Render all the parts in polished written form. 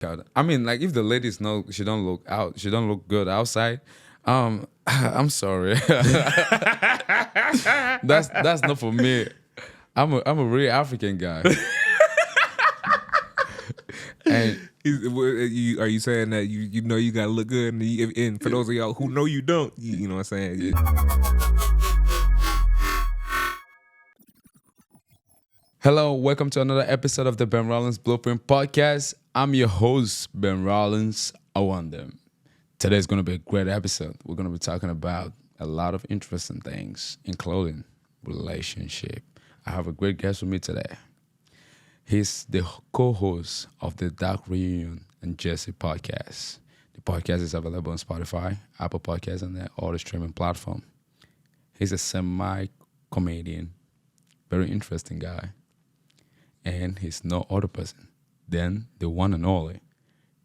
God. I mean, like if the ladies know she don't look good outside. I'm sorry. That's not for me. I'm a real African guy. And Are you saying that you know you gotta look good, and for those of y'all who know you don't, you know what I'm saying? hello, welcome to another episode of the Benrolinsblueprint podcast. I'm your host, Ben Rollins. I want them. Today's gonna be a great episode. We're gonna be talking about a lot of interesting things, including relationship. I have a great guest with me today. He's the co-host of the Dark Reunion and Jesse podcast. The podcast is available on Spotify, Apple Podcasts, and all the streaming platform. He's a semi-comedian, very interesting guy, and he's no other person than the one and only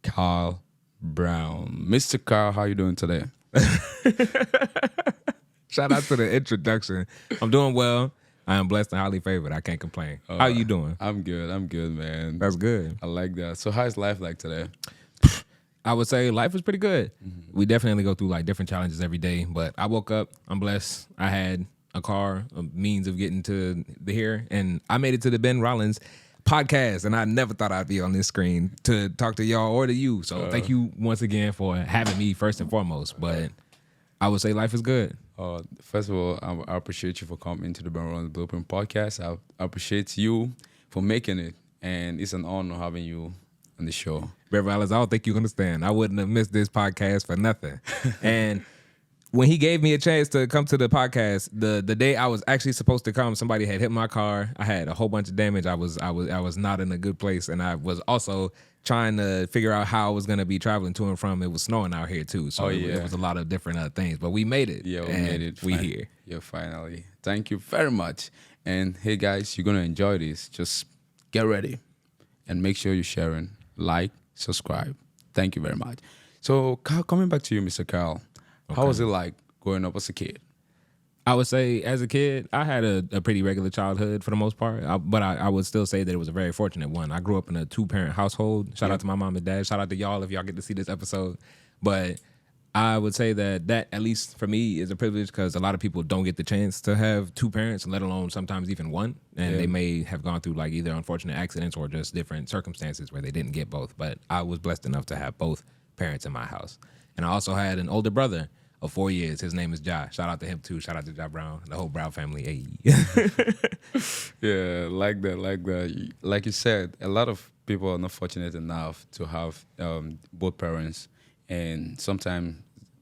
Kyle Brown. Mr. Kyle, how you doing today? Shout out to the introduction. I'm doing well. I am blessed and highly favored. I can't complain. How you doing? I'm good, man. That's good. I like that. So how's life like today? I would say life is pretty good. Mm-hmm. We definitely go through like different challenges every day, but I woke up, I'm blessed. I had a car, a means of getting to here, and I made it to the Ben Rollins podcast, and I never thought I'd be on this screen to talk to y'all or to you. So thank you once again for having me first and foremost, but I would say life is good. First of all, I appreciate you for coming to the Benrolinsblueprint podcast. I appreciate you for making it, and it's an honor having you on the show. Benrolinsblueprint, I don't think you understand. I wouldn't have missed this podcast for nothing. And when he gave me a chance to come to the podcast, the day I was actually supposed to come, somebody had hit my car. I had a whole bunch of damage. I was not in a good place, and I was also trying to figure out how I was going to be traveling to and from. It was snowing out here too, so it was a lot of different things. But we made it. Yeah, we made it. We here. Yeah, finally. Thank you very much. And hey, guys, you're gonna enjoy this. Just get ready, and make sure you're sharing, like, subscribe. Thank you very much. So, Kyle, coming back to you, Mr. Kyle, how was it like growing up as a kid? I would say as a kid, I had a pretty regular childhood for the most part, but I would still say that it was a very fortunate one. I grew up in a 2-parent household. Shout out to my mom and dad. Shout out to y'all if y'all get to see this episode. But I would say that at least for me, is a privilege because a lot of people don't get the chance to have 2 parents, let alone sometimes even one. And they may have gone through like either unfortunate accidents or just different circumstances where they didn't get both. But I was blessed enough to have both parents in my house. And I also had an older brother of 4 years. His name is Ja. Shout out to him too. Shout out to Ja Brown, the whole Brown family. Hey. Yeah, like that. Like you said, a lot of people are not fortunate enough to have both parents, and sometimes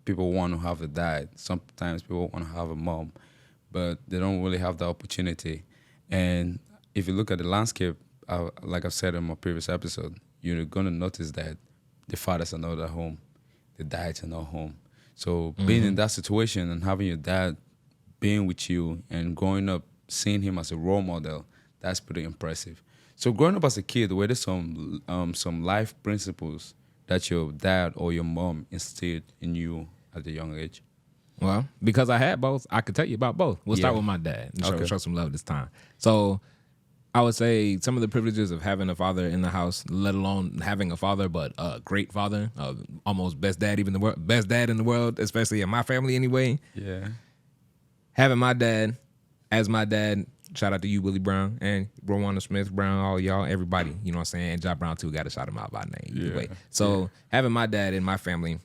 people want to have a dad. Sometimes people want to have a mom, but they don't really have the opportunity. And if you look at the landscape, like I've said in my previous episode, you're gonna notice that the fathers are not at home, the dads are not home. So being in that situation and having your dad being with you and growing up, seeing him as a role model, that's pretty impressive. So growing up as a kid, were there some life principles that your dad or your mom instilled in you at a young age? Well, because I had both, I could tell you about both. We'll start with my dad and show some love this time. So I would say some of the privileges of having a father in the house, let alone having a father, but a great father, almost best dad in the world, especially in my family anyway. Yeah. Having my dad as my dad, shout out to you, Willie Brown, and Rowanda Smith Brown, all y'all, everybody, you know what I'm saying? And Ja Brown too, got to shout him out by name. Anyway. So having my dad in my family,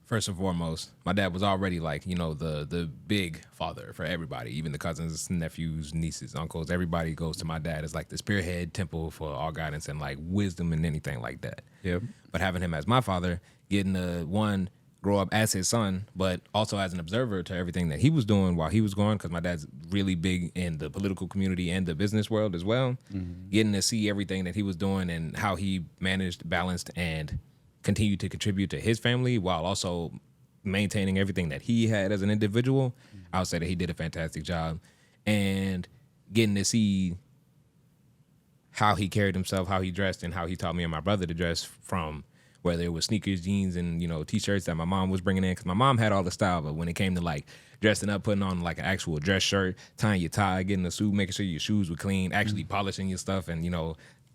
first and foremost, my dad was already like, the big father for everybody, even the cousins, nephews, nieces, uncles. Everybody goes to my dad as like the spearhead temple for all guidance and like wisdom and anything like that. Yep. But having him as my father, getting to grow up as his son, but also as an observer to everything that he was doing while he was gone, because my dad's really big in the political community and the business world as well. Mm-hmm. Getting to see everything that he was doing and how he managed, balanced, and continue to contribute to his family while also maintaining everything that he had as an individual, I would say that he did a fantastic job. And getting to see how he carried himself, how he dressed, and how he taught me and my brother to dress, from whether it was sneakers, jeans, and t-shirts that my mom was bringing in, because my mom had all the style, but when it came to like dressing up, putting on like an actual dress shirt, tying your tie, getting a suit, making sure your shoes were clean, actually polishing your stuff, and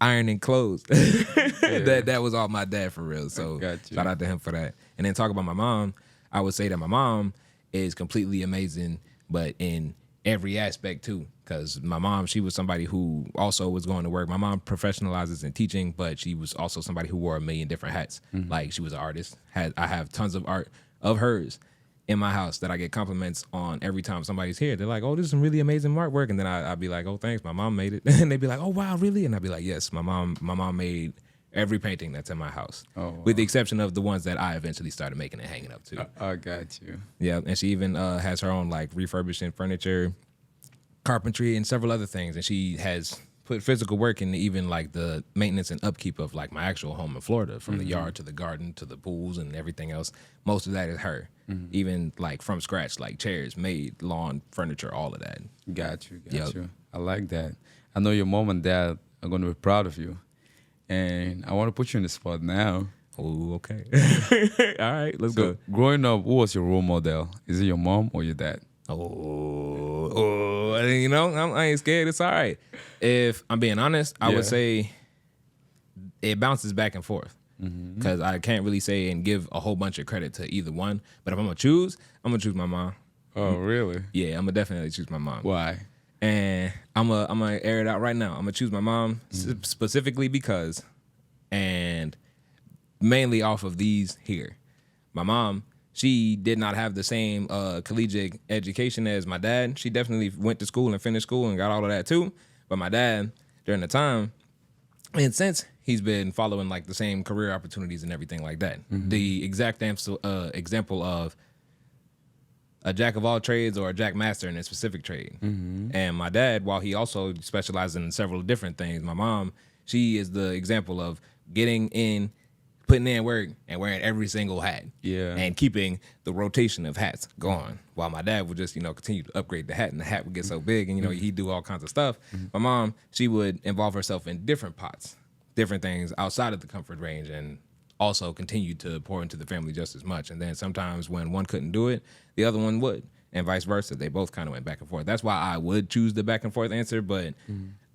ironing clothes. That was all my dad for real. So Got you. shout out to him for that. And then talk about my mom. I would say that my mom is completely amazing, but in every aspect too. Because my mom, she was somebody who also was going to work. My mom professionalizes in teaching, but she was also somebody who wore a million different hats. Like she was an artist. I have tons of art of hers in my house that I get compliments on every time somebody's here. They're like, "Oh, this is some really amazing artwork," and then I'd be like, "Oh, thanks, my mom made it," and they'd be like, "Oh, wow, really?" And I'd be like, "Yes, my mom made every painting that's in my house, with the exception of the ones that I eventually started making and hanging up too." I got you. Yeah, and she even has her own like refurbishing furniture, carpentry, and several other things, and she has put physical work into even like the maintenance and upkeep of like my actual home in Florida, from the yard to the garden to the pools and everything else. Most of that is her, even like from scratch, like chairs made, lawn furniture, all of that. Got you. I like that. I know your mom and dad are going to be proud of you. And I want to put you in the spot now. Oh, okay. All right, let's go. Growing up, who was your role model? Is it your mom or your dad? You know, I ain't scared. It's all right. If I'm being honest, I would say it bounces back and forth, because I can't really say and give a whole bunch of credit to either one. But if I'm gonna choose my mom. Oh, really? Yeah, I'm gonna definitely choose my mom. Why? And I'm gonna air it out right now. I'm gonna choose my mom specifically because, and mainly off of these here. My mom, she did not have the same collegiate education as my dad. She definitely went to school and finished school and got all of that too. But my dad, during the time, and since, he's been following like the same career opportunities and everything like that. The exact example of a jack of all trades or a jack master in a specific trade. And my dad, while he also specializes in several different things, my mom, she is the example of getting in, putting in work, and wearing every single hat. Yeah. And keeping the rotation of hats going. While my dad would just, continue to upgrade the hat, and the hat would get so big, and, he'd do all kinds of stuff. My mom, she would involve herself in different pots, different things outside of the comfort range, and also continue to pour into the family just as much. And then sometimes when one couldn't do it, the other one would, and vice versa. They both kind of went back and forth. That's why I would choose the back and forth answer, but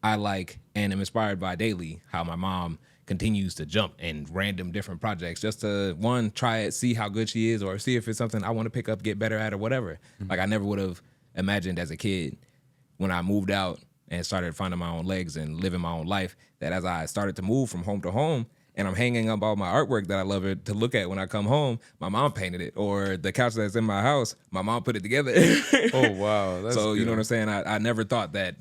I like and am inspired by daily how my mom continues to jump in random different projects just to, one, try it, see how good she is, or see if it's something I want to pick up, get better at, or whatever. Like I never would have imagined as a kid when I moved out and started finding my own legs and living my own life, that as I started to move from home to home, and I'm hanging up all my artwork that I love it to look at when I come home, my mom painted it, or the couch that's in my house, my mom put it together. Oh, wow. That's So, good. you know what I'm saying? I never thought that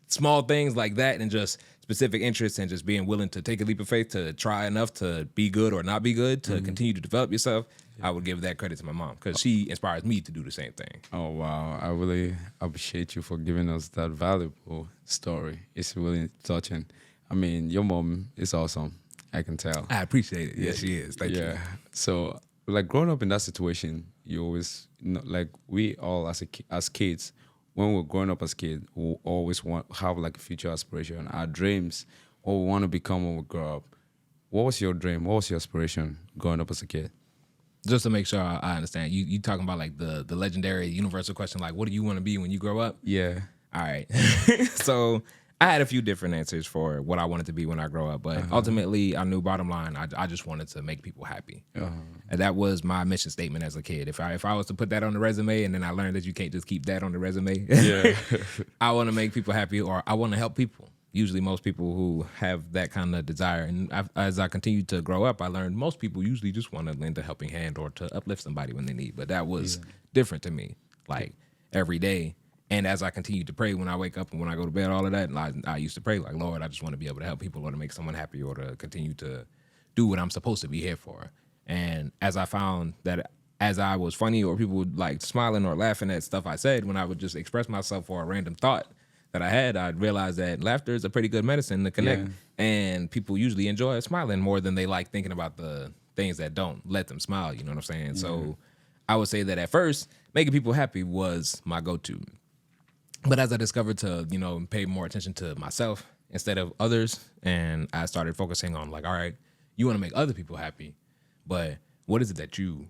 small things like that and just specific interests and just being willing to take a leap of faith to try enough to be good or not be good, to continue to develop yourself, I would give that credit to my mom, because she inspires me to do the same thing. Oh, wow. I really appreciate you for giving us that valuable story. It's really touching. I mean, your mom is awesome. I can tell. I appreciate it. Yes, she is. Thank you. Yeah. So, like growing up in that situation, you always, like we all as kids, when we're growing up as kids, we always have like a future aspiration, our dreams, what we want to become when we grow up. What was your dream? What was your aspiration growing up as a kid? Just to make sure I understand, you talking about like the legendary universal question, like, what do you want to be when you grow up? Yeah. All right. So I had a few different answers for what I wanted to be when I grow up, but ultimately I knew, bottom line, I just wanted to make people happy. And that was my mission statement as a kid. If I was to put that on the resume, and then I learned that you can't just keep that on the resume. Yeah. I want to make people happy, or I want to help people. Usually most people who have that kind of desire, and as I continued to grow up, I learned most people usually just want to lend a helping hand or to uplift somebody when they need. But that was different to me, like every day. And as I continue to pray when I wake up and when I go to bed, all of that, I used to pray like, Lord, I just want to be able to help people, or to make someone happy, or to continue to do what I'm supposed to be here for. And as I found that as I was funny, or people would like smiling or laughing at stuff I said, when I would just express myself for a random thought that I had, I'd realize that laughter is a pretty good medicine to connect. Yeah. And people usually enjoy smiling more than they like thinking about the things that don't let them smile. You know what I'm saying? So I would say that at first, making people happy was my go-to. But as I discovered to, pay more attention to myself instead of others, and I started focusing on like, all right, you want to make other people happy, but what is it that you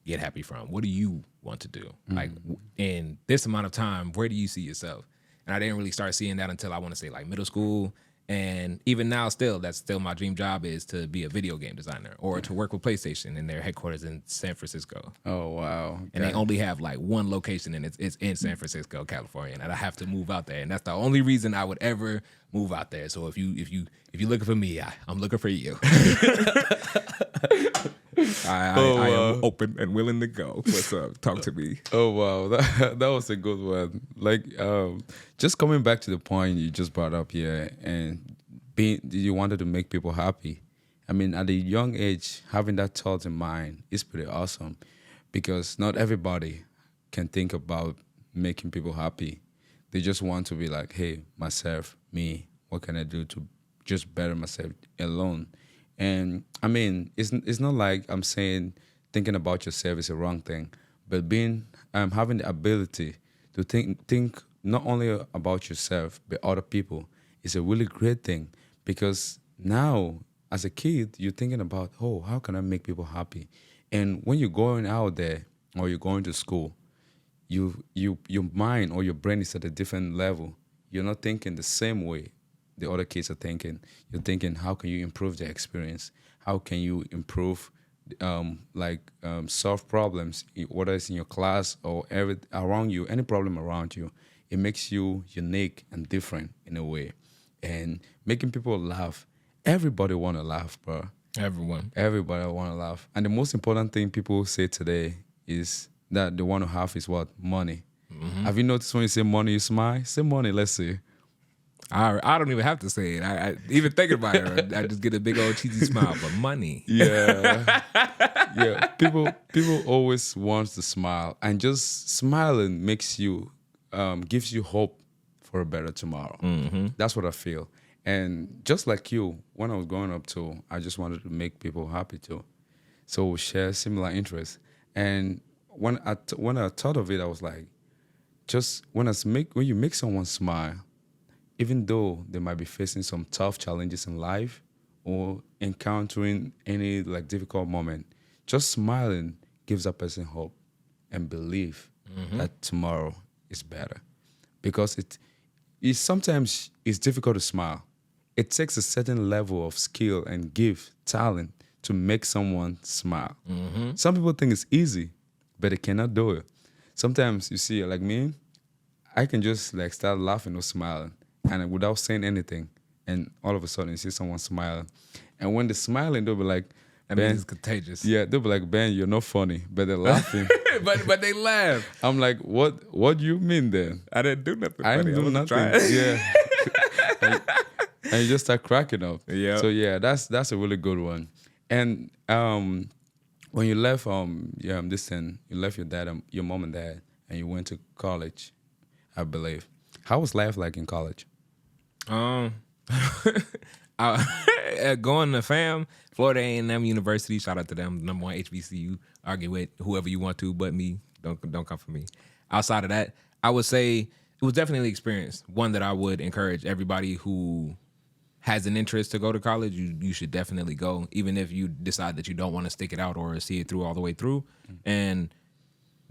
get happy from? What do you want to do? Like in this amount of time, where do you see yourself? And I didn't really start seeing that until I want to say like middle school. And even now, still, that's still my dream job is to be a video game designer or to work with PlayStation in their headquarters in San Francisco. Oh wow! And they only have like one location, and it's in San Francisco, California, and I have to move out there, and that's the only reason I would ever move out there. So if you're looking for me, I'm looking for you. I am open and willing to go. What's up? Talk to me. Oh wow, that was a good one. Like, just coming back to the point you just brought up here, and you wanted to make people happy. I mean, at a young age, having that thought in mind is pretty awesome, because not everybody can think about making people happy. They just want to be like, hey, myself, me, what can I do to just better myself alone? And I mean, it's not like I'm saying thinking about yourself is a wrong thing, but having the ability to think not only about yourself but other people is a really great thing, because now as a kid you're thinking about, oh, how can I make people happy? And when you're going out there or you're going to school, your mind or your brain is at a different level. You're not thinking the same way the other kids are thinking. You're thinking, how can you improve the experience? How can you improve, solve problems, whether it's in your class or around you, any problem around you. It makes you unique and different in a way. And making people laugh. Everybody want to laugh, bro. Everybody want to laugh. And the most important thing people say today is that they want to have is what? Money. Mm-hmm. Have you noticed when you say money, you smile? Say money, let's see. I don't even have to say it. I even thinking about it, I just get a big old cheesy smile. But money, yeah, yeah. People always want to smile, and just smiling makes you, gives you hope for a better tomorrow. Mm-hmm. That's what I feel. And just like you, when I was growing up too, I just wanted to make people happy too. So we share similar interests. And when I thought of it, I was like, just when you make someone smile, even though they might be facing some tough challenges in life or encountering any like difficult moment, just smiling gives that person hope and belief that tomorrow is better. Because it sometimes it's difficult to smile. It takes a certain level of skill and talent to make someone smile. Mm-hmm. Some people think it's easy, but they cannot do it. Sometimes you see, like me, I can just like start laughing or smiling, and without saying anything, and all of a sudden you see someone smiling. And when they're smiling, they'll be like, Ben, it's contagious. Yeah, they'll be like, Ben, you're not funny, but they're laughing. but they laugh. I'm like, what do you mean then? I didn't do nothing. I didn't do nothing. Yeah. and you just start cracking up. Yeah. So yeah, that's a really good one. And when you left you left your mom and dad, and you went to college, I believe. How was life like in college? Going to FAM, Florida A&M University. Shout out to them, number one HBCU. Argue with whoever you want to, but me. Don't come for me. Outside of that, I would say it was definitely an experience. One that I would encourage everybody who has an interest to go to college. You should definitely go, even if you decide that you don't want to stick it out or see it through all the way through. Mm-hmm. And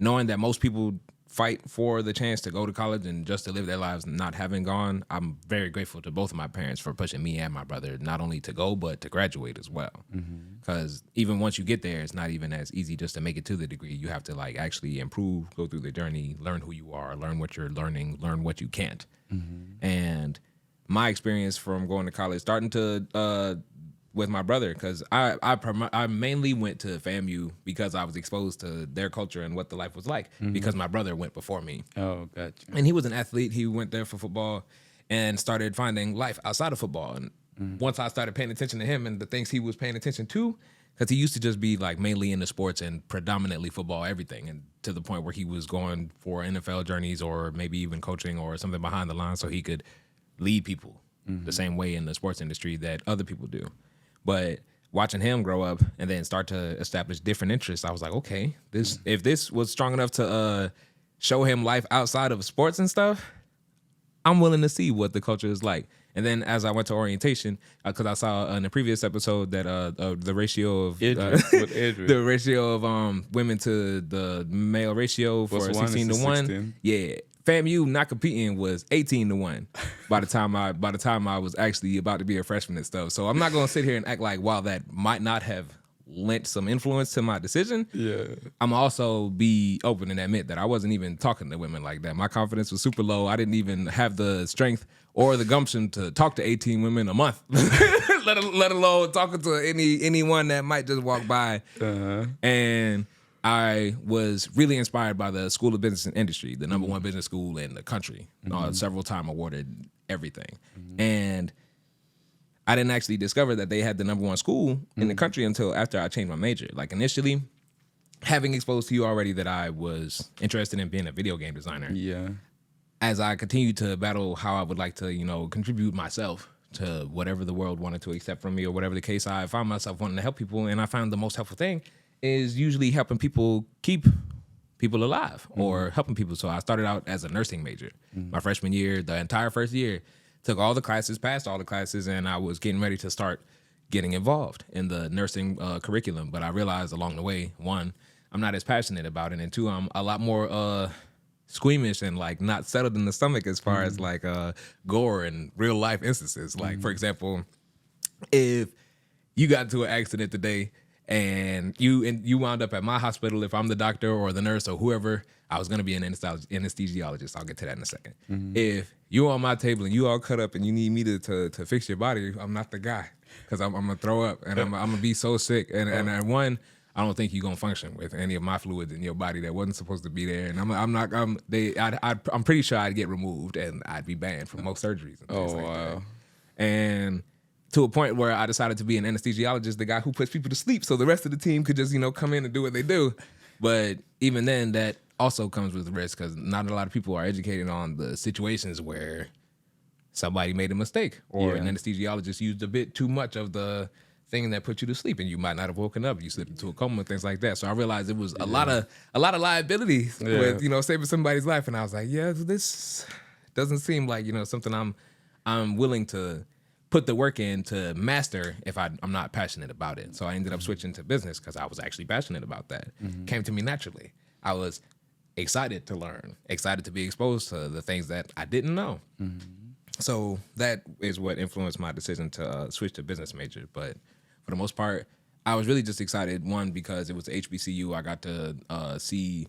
knowing that most people fight for the chance to go to college and just to live their lives not having gone, I'm very grateful to both of my parents for pushing me and my brother not only to go but to graduate as well. Because even once you get there, it's not even as easy just to make it to the degree. You have to like actually improve, go through the journey, learn who you are, learn what you're learning, learn what you can't. And my experience from going to college, starting to with my brother, because I mainly went to FAMU because I was exposed to their culture and what the life was like, because my brother went before me. Oh, gotcha. And he was an athlete. He went there for football and started finding life outside of football. And once I started paying attention to him and the things he was paying attention to, because he used to just be like mainly into sports and predominantly football, everything, and to the point where he was going for NFL journeys or maybe even coaching or something behind the line so he could lead people the same way in the sports industry that other people do. But watching him grow up and then start to establish different interests, I was like, okay, if this was strong enough to show him life outside of sports and stuff, I'm willing to see what the culture is like. And then as I went to orientation, because I saw in the previous episode that the ratio of the ratio of women to the male ratio for 16 to 1, yeah, FAMU not competing was 18-1 by the time I was actually about to be a freshman and stuff. So I'm not gonna sit here and act like while that might not have lent some influence to my decision, I'm also be open and admit that I wasn't even talking to women like that. My confidence was super low. I didn't even have the strength or the gumption to talk to 18 women a month, let alone talking to anyone that might just walk by. And I was really inspired by the School of Business and Industry, the number one business school in the country, several time awarded everything. And I didn't actually discover that they had the number one school in the country until after I changed my major. Like initially, having exposed to you already that I was interested in being a video game designer. Yeah. As I continued to battle how I would like to, contribute myself to whatever the world wanted to accept from me or whatever the case, I found myself wanting to help people. And I found the most helpful thing is usually helping people keep people alive or helping people. So I started out as a nursing major. My freshman year, the entire first year, took all the classes, passed all the classes, and I was getting ready to start getting involved in the nursing curriculum. But I realized along the way, one, I'm not as passionate about it, and two, I'm a lot more squeamish and like not settled in the stomach as far as like gore and real life instances. Like for example, if you got into an accident today and you wound up at my hospital, if I'm the doctor or the nurse or whoever, I was gonna be an anesthesiologist. I'll get to that in a second. If you're on my table and you all cut up and you need me to fix your body, I'm not the guy because I'm gonna throw up and I'm gonna be so sick. And one, I don't think you're gonna function with any of my fluids in your body that wasn't supposed to be there. And I'm pretty sure I'd get removed and I'd be banned from most surgeries. And things like that. And to a point where I decided to be an anesthesiologist, the guy who puts people to sleep, so the rest of the team could just come in and do what they do. But even then, that also comes with risk because not a lot of people are educated on the situations where somebody made a mistake or an anesthesiologist used a bit too much of the thing that put you to sleep and you might not have woken up. You slipped into a coma and things like that. So I realized it was a lot of liability with saving somebody's life, and I was like, this doesn't seem like something I'm willing to put the work in to master if I'm not passionate about it. So I ended up switching to business because I was actually passionate about that. Came to me naturally. I was excited to learn, excited to be exposed to the things that I didn't know. So that is what influenced my decision to switch to business major. But for the most part, I was really just excited, one, because it was HBCU. I got to see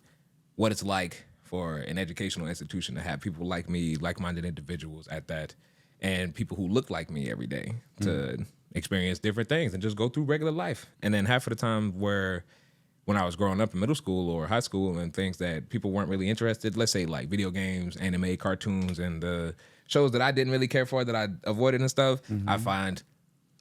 what it's like for an educational institution to have people like me, like-minded individuals at that, and people who look like me every day to experience different things and just go through regular life. And then half of the time when I was growing up in middle school or high school and things that people weren't really interested, let's say like video games, anime, cartoons, and the shows that I didn't really care for that I avoided and stuff, I find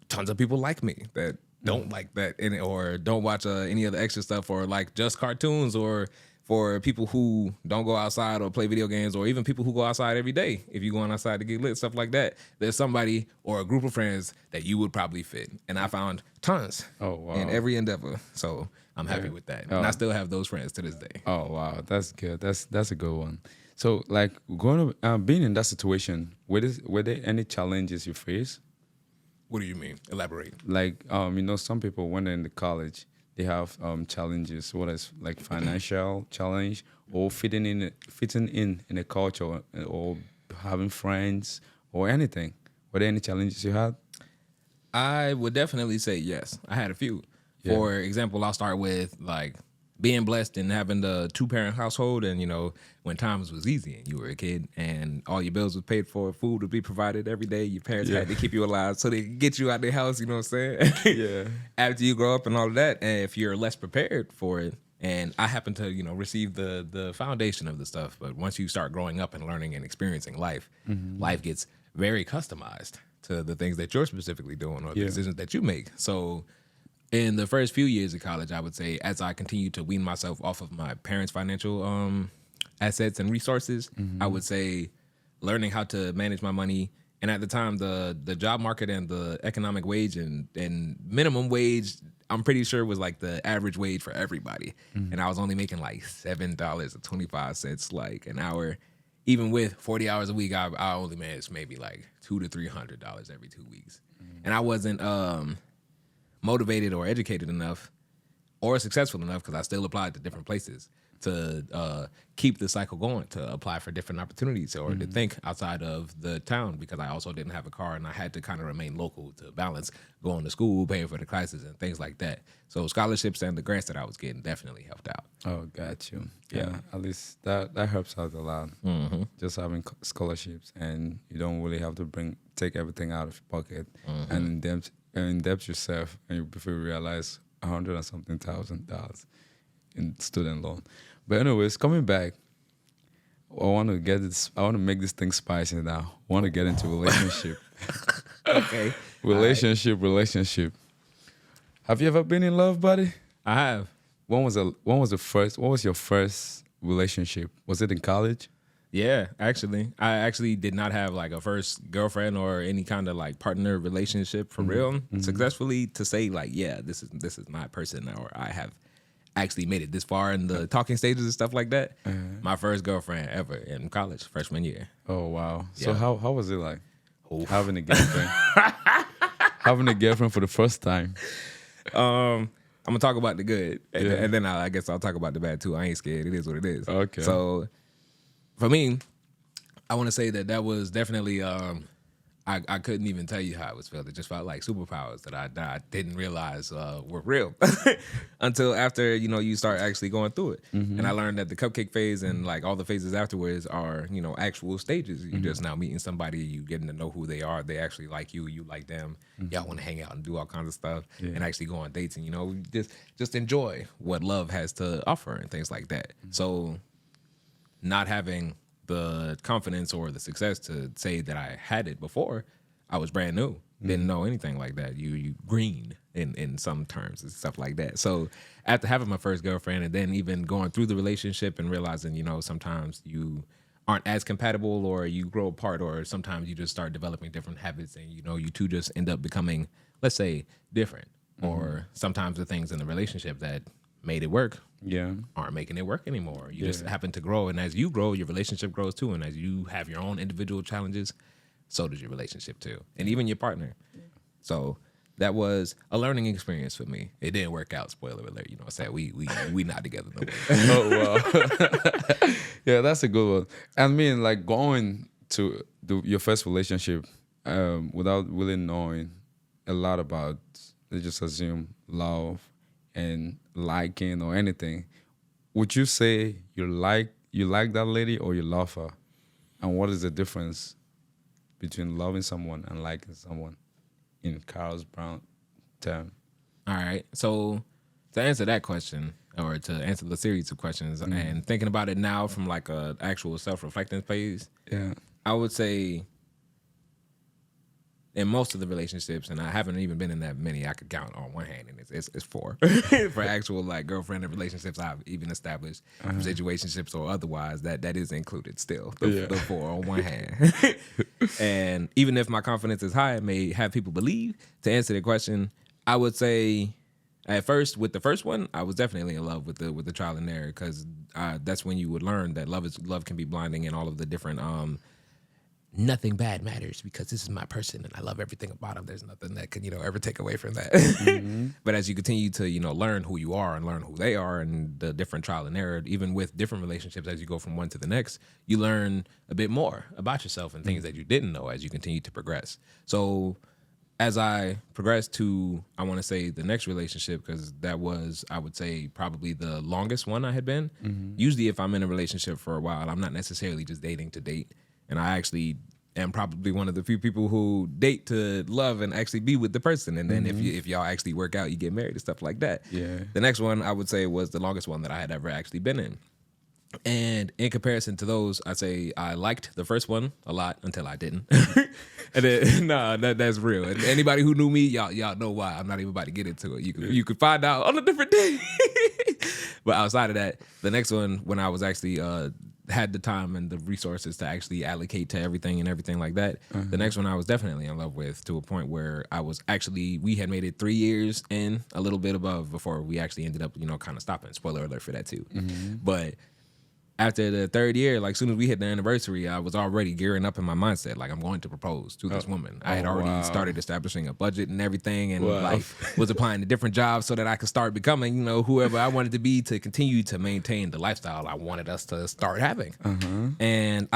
tons of people like me that don't like that or don't watch any of the extra stuff or like just cartoons, or for people who don't go outside or play video games, or even people who go outside every day. If you're going outside to get lit, stuff like that, there's somebody or a group of friends that you would probably fit. And I found tons in every endeavor. So I'm happy with that. And I still have those friends to this day. Oh, wow. That's good. That's a good one. So like being in that situation, were there any challenges you face? What do you mean? Elaborate. Like, some people when they're in the college, they have challenges, whether it's like financial challenge or fitting in a culture or having friends or anything. Were there any challenges you had? I would definitely say yes. I had a few. Yeah. For example, I'll start with like being blessed and having the 2-parent household, and when times was easy and you were a kid and all your bills was paid for, food would be provided every day. Your parents had to keep you alive so they could get you out their house. You know what I'm saying? After you grow up and all of that, and if you're less prepared for it, and I happen to receive the foundation of the stuff, but once you start growing up and learning and experiencing life, life gets very customized to the things that you're specifically doing or the decisions that you make. So in the first few years of college, I would say, as I continued to wean myself off of my parents' financial assets and resources, I would say learning how to manage my money. And at the time, the job market and the economic wage and minimum wage, I'm pretty sure was like the average wage for everybody. And I was only making like $7.25 like an hour. Even with 40 hours a week, I only managed maybe like $200 to $300 every 2 weeks. And I wasn't motivated or educated enough or successful enough, because I still applied to different places to keep the cycle going, to apply for different opportunities or to think outside of the town, because I also didn't have a car and I had to kind of remain local to balance going to school, paying for the classes and things like that. So scholarships and the grants that I was getting definitely helped out. Oh, got you. Yeah, at least that helps out a lot. Just having scholarships, and you don't really have to take everything out of your pocket and in-debt yourself, and before you realize $100 and something thousand in student loan. But anyways, coming back, I want to make this thing spicy now. I want to get into relationship. Okay. Relationship. Have you ever been in love, buddy? I have. What was your first relationship? Was it in college? Yeah, actually. I actually did not have like a first girlfriend or any kind of like partner relationship for real successfully to say like, yeah, this is my person, or I have actually made it this far in the talking stages and stuff like that. My first girlfriend ever in college, freshman year. Oh, wow. Yeah. So how was it like having a girlfriend? Having a girlfriend for the first time? I'm gonna talk about the good, and then I guess I'll talk about the bad too. I ain't scared. It is what it is. Okay. So for me, I want to say that was definitely I couldn't even tell you how it was felt. It just felt like superpowers that I didn't realize were real until after you start actually going through it. And I learned that the cupcake phase and like all the phases afterwards are actual stages. You're just now meeting somebody, you getting to know who they are. They actually like you, you like them. Y'all want to hang out and do all kinds of stuff and actually go on dates and just enjoy what love has to offer and things like that. So not having the confidence or the success to say that I had it before, I was brand new. Didn't know anything like that. You green in some terms and stuff like that. So after having my first girlfriend and then even going through the relationship and realizing, sometimes you aren't as compatible or you grow apart, or sometimes you just start developing different habits and you two just end up becoming, let's say, different. Or sometimes the things in the relationship that made it work aren't making it work anymore. You just happen to grow, and as you grow, your relationship grows too, and as you have your own individual challenges, so does your relationship too, and even your partner. So that was a learning experience for me. It didn't work out, spoiler alert. You know what I'm saying? We not together no more. Oh, wow. Yeah, that's a good one. I mean, like going to your first relationship without really knowing a lot about, let's just assume, love and liking or anything, would you say you like that lady or you love her? And what is the difference between loving someone and liking someone in Kyle's Brown term? All right. So to answer that question, or to answer the series of questions, and thinking about it now from like a actual self-reflecting phase, I would say in most of the relationships, and I haven't even been in that many, I could count on one hand, and it's 4 for actual like girlfriend and relationships I've even established, situationships or otherwise. That is included still, the 4 on one hand. And even if my confidence is high, it may have people believe. To answer the question, I would say at first with the first one, I was definitely in love with the trial and error, because that's when you would learn that love can be blinding, and all of the different nothing bad matters because this is my person and I love everything about him. There's nothing that can, ever take away from that. But as you continue to, learn who you are and learn who they are and the different trial and error, even with different relationships, as you go from one to the next, you learn a bit more about yourself and things that you didn't know as you continue to progress. So as I progressed to, I want to say, the next relationship, because that was, I would say, probably the longest one I had been. Usually if I'm in a relationship for a while, I'm not necessarily just dating to date. And I actually am probably one of the few people who date to love and actually be with the person. And then if y'all actually work out, you get married and stuff like that. Yeah. The next one I would say was the longest one that I had ever actually been in. And in comparison to those, I'd say I liked the first one a lot until I didn't. And then, that's real. And anybody who knew me, y'all know why. I'm not even about to get into it. You could find out on a different day. But outside of that, the next one, when I was actually had the time and the resources to actually allocate to everything and everything like that, the next one I was definitely in love with, to a point where we had made it 3 years in, a little bit above, before we actually ended up, kind of stopping. Spoiler alert for that too. But after the third year, like soon as we hit the anniversary, I was already gearing up in my mindset, like I'm going to propose to this woman. I had already started establishing a budget and everything, and like was applying to different jobs so that I could start becoming, whoever I wanted to be to continue to maintain the lifestyle I wanted us to start having. And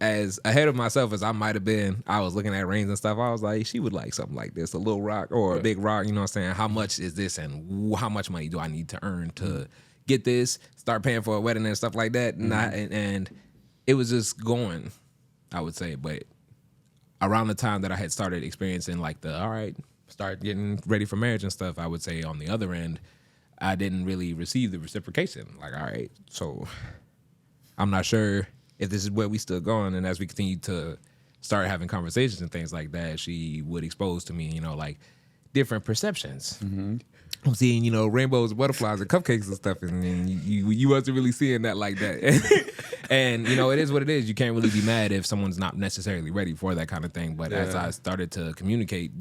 as ahead of myself as I might have been, I was looking at rings and stuff. I was like, she would like something like this, a little rock or a big rock. You know what I'm saying? How much is this, and how much money do I need to earn to get this, start paying for a wedding and stuff like that. And it was just going, I would say. But around the time that I had started experiencing like start getting ready for marriage and stuff, I would say on the other end, I didn't really receive the reciprocation. Like, all right, so I'm not sure if this is where we still going. And as we continue to start having conversations and things like that, she would expose to me, like different perceptions. I'm seeing, rainbows, butterflies, and cupcakes and stuff, and then you wasn't really seeing that like that. And it is what it is. You can't really be mad if someone's not necessarily ready for that kind of thing. But as I started to communicate,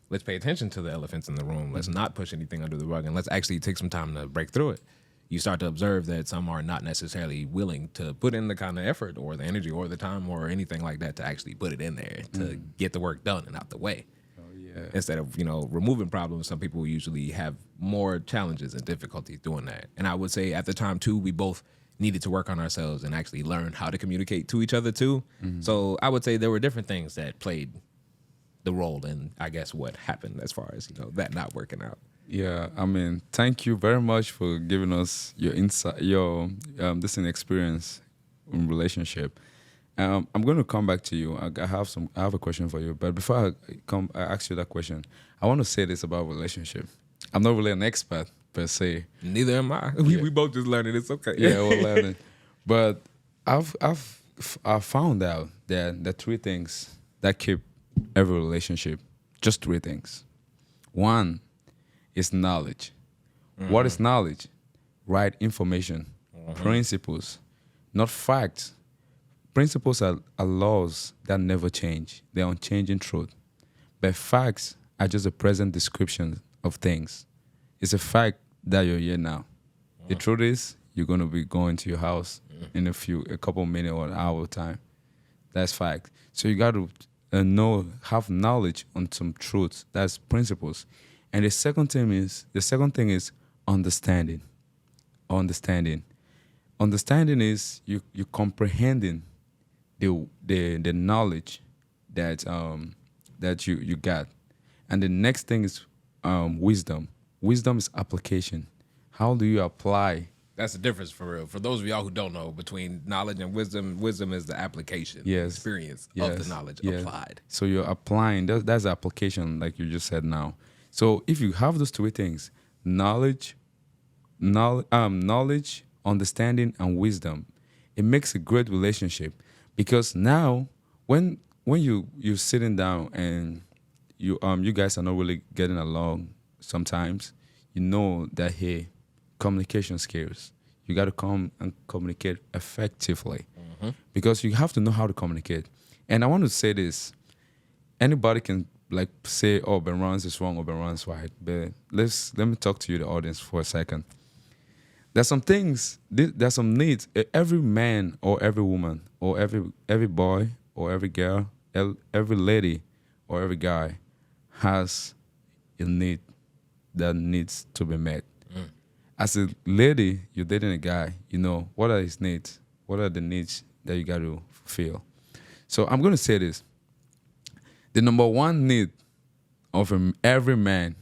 let's pay attention to the elephants in the room. Let's not push anything under the rug, and let's actually take some time to break through it. You start to observe that some are not necessarily willing to put in the kind of effort or the energy or the time or anything like that to actually put it in there to get the work done and out the way. Instead of, removing problems, some people usually have more challenges and difficulties doing that. And I would say at the time, too, we both needed to work on ourselves and actually learn how to communicate to each other, too. So I would say there were different things that played the role in, I guess, what happened as far as, that not working out. Yeah, I mean, thank you very much for giving us your insight, your this experience in relationship. I'm going to come back to you. I have a question for you, but before I ask you that question, I want to say this about relationship. I'm not really an expert per se. Neither am I. We both just learning. It's okay. Yeah, we're learning. But I've found out that the three things that keep every relationship, just three things. One is knowledge. What is knowledge? Right information, principles, not facts. Principles are laws that never change. They're unchanging truth. But facts are just a present description of things. It's a fact that you're here now. The truth is, you're going to be going to your house in a couple minutes or an hour time. That's fact. So you got to have knowledge on some truths. That's principles. And the second thing is understanding. Understanding is you comprehending the knowledge that you got. And the next thing is wisdom. Wisdom is application. How do you apply? That's the difference for real. For those of y'all who don't know, between knowledge and wisdom, wisdom is the application, experience of the knowledge applied. So you're applying. That's the application, like you just said now. So if you have those three things, knowledge, understanding, and wisdom, it makes a great relationship. Because now, when you're sitting down and you guys are not really getting along, sometimes you know that, hey, communication skills. You got to come and communicate effectively, because you have to know how to communicate. And I want to say this: anybody can say, "Oh, Benrolins is wrong or Benrolins is right," but let me talk to you, the audience, for a second. There's some things, there's some needs. Every man or every woman or every boy or every girl, every lady or every guy has a need that needs to be met. As a lady, you're dating a guy, what are his needs? What are the needs that you got to fulfill? So I'm going to say this. The number one need of every man,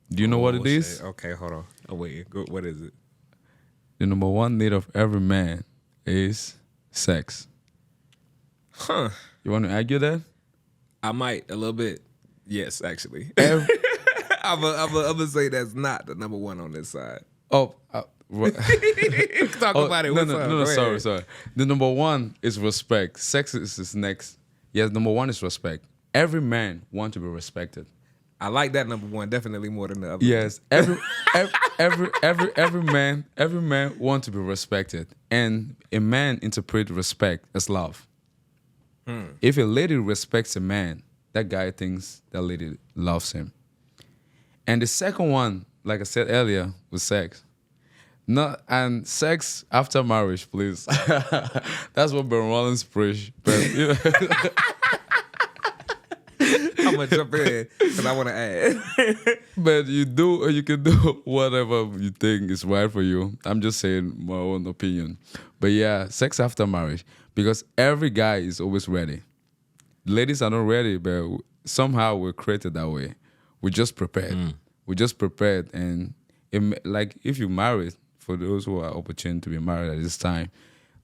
do you know what it is? Okay, hold on. Oh, wait, what is it? The number one need of every man is sex. Huh. You want to argue that? I might, a little bit. Yes, actually. I'm going to say that's not the number one on this side. Oh, Talk about it. No, sorry. The number one is respect. Sex is next. Yes, number one is respect. Every man wants to be respected. I like that number one definitely more than the other. Yes, every man wants to be respected, and a man interprets respect as love. If a lady respects a man, that guy thinks that lady loves him. And the second one, like I said earlier, was sex. Not and sex after marriage, please. That's what Benrolins preach. But I'm gonna jump in because I want to add. but you can do whatever you think is right for you. I'm just saying my own opinion. But yeah, sex after marriage because every guy is always ready. Ladies are not ready, but somehow we're created that way. We're just prepared. We're just prepared, and like if you married, for those who are opportune to be married at this time,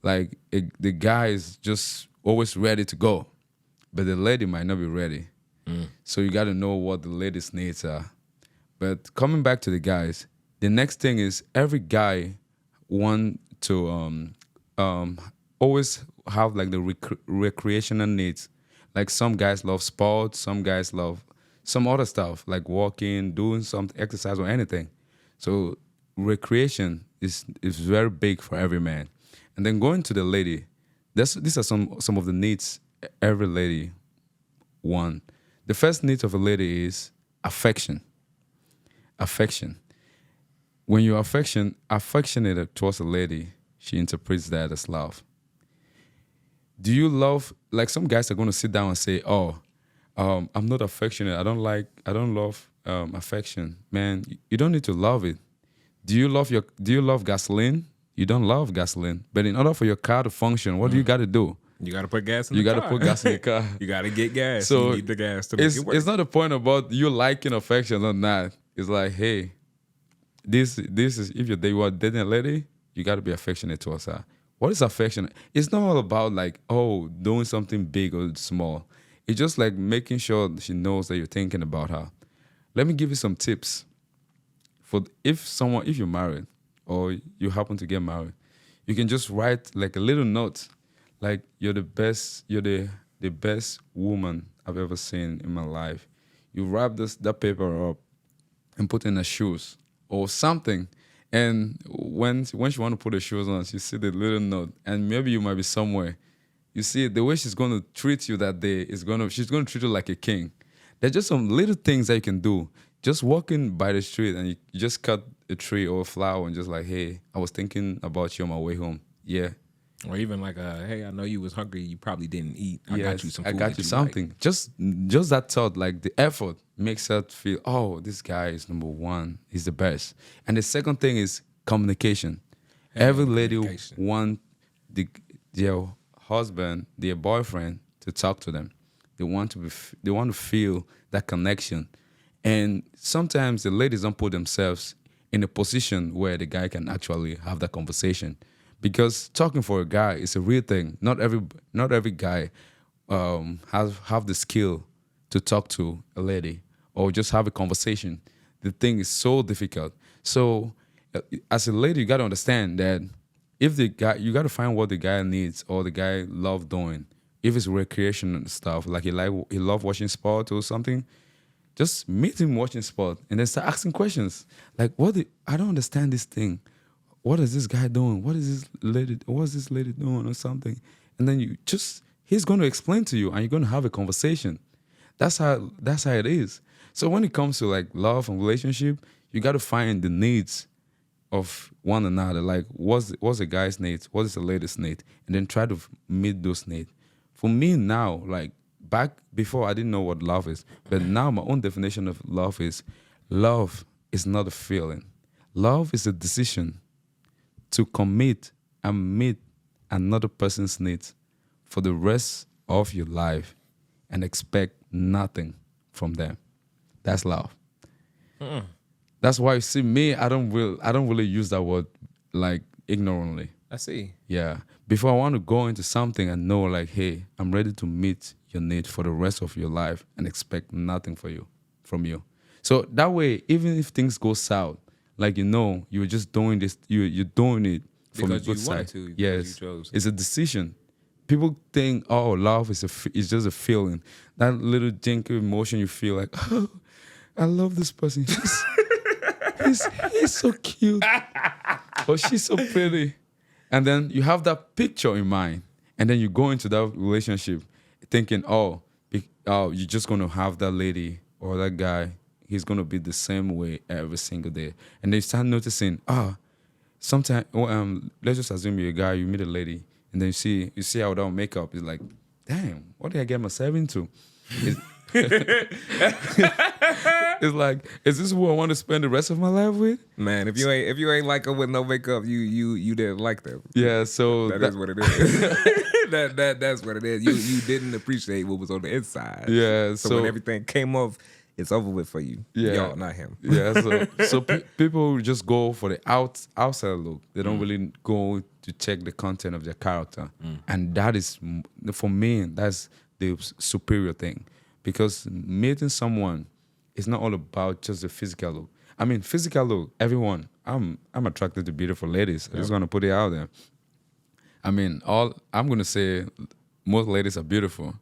like the guy is just always ready to go, but the lady might not be ready. So you got to know what the lady's needs are. But coming back to the guys, the next thing is every guy want to always have like the recreational needs. Like some guys love sports, some guys love some other stuff like walking, doing some exercise or anything. So recreation is very big for every man. And then going to the lady, these are some of the needs every lady want. The first need of a lady is affection. Affection. When you're affectionate towards a lady, she interprets that as love. Do you love, like some guys are going to sit down and say, oh, I'm not affectionate. I don't love affection. Man, you don't need to love it. Do you love gasoline? You don't love gasoline. But in order for your car to function, what do you got to do? You got to put gas in You the got car. to put gas in your car. You got to get gas. So you need the gas to make it work. It's not a point about you liking affection or not. It's like, hey, this is if you are dating a lady, you got to be affectionate towards her. What is affection? It's not all about like, oh, doing something big or small. It's just like making sure she knows that you're thinking about her. Let me give you some tips. If you're married or you happen to get married, you can just write like a little note, like you're the best woman I've ever seen in my life. You wrap that paper up and put in her shoes or something. And when she want to put her shoes on, she see the little note, and maybe you might be somewhere. You see the way she's going to treat you that day she's going to treat you like a king. There's just some little things that you can do. Just walking by the street and you just cut a tree or a flower and just like, hey, I was thinking about you on my way home. Yeah. Or even like, hey, I know you was hungry. You probably didn't eat. I got you some food. I got that you you something. like. Just that thought, like the effort makes her feel, oh, this guy is number one. He's the best. And the second thing is communication. Every lady want their husband, their boyfriend to talk to them. They want to feel that connection. And sometimes the ladies don't put themselves in a position where the guy can actually have that conversation. Because talking for a guy is a real thing. Not every guy have the skill to talk to a lady or just have a conversation. The thing is so difficult. So as a lady, you got to understand that if the guy, you got to find what the guy needs or the guy love doing. If it's recreation and stuff, like he love watching sport or something, just meet him watching sport and then start asking questions. Like, I don't understand this thing. What is this guy doing? What's this lady doing or something? And then he's going to explain to you and you're going to have a conversation. That's how it is. So when it comes to like love and relationship, you got to find the needs of one another. Like what's the guy's needs? What is the lady's need? And then try to meet those needs. For me now, like back before I didn't know what love is, but now my own definition of love is not a feeling. Love is a decision to commit and meet another person's needs for the rest of your life and expect nothing from them. That's love. That's why you see me, I don't really use that word like ignorantly. I see. Yeah. Before I want to go into something and know like, hey, I'm ready to meet your need for the rest of your life and expect nothing from you. So that way, even if things go south, like you're just doing this, you're doing it from a good side. Yes, you chose. It's a decision. People think, oh, love is just a feeling. That little jinky emotion you feel like, oh, I love this person. He's so cute. Or she's so pretty. And then you have that picture in mind. And then you go into that relationship thinking, you're just going to have that lady or that guy. He's going to be the same way every single day. And they start noticing, sometimes let's just assume you're a guy, you meet a lady, and then you see her without makeup. It's like, damn, what did I get myself into? It's, it's like, is this who I want to spend the rest of my life with? Man, if you ain't like her with no makeup, you didn't like them. Yeah, so that is what it is. that's what it is. You didn't appreciate what was on the inside. Yeah, so when everything came off, it's over with for you. Yeah, y'all, not him. Yeah, so people just go for the outside look. They don't really go to check the content of their character, and that is, for me, that's the superior thing, because meeting someone is not all about just the physical look. I mean, physical look. Everyone, I'm attracted to beautiful ladies. I'm just gonna put it out there. I mean, I'm gonna say most ladies are beautiful.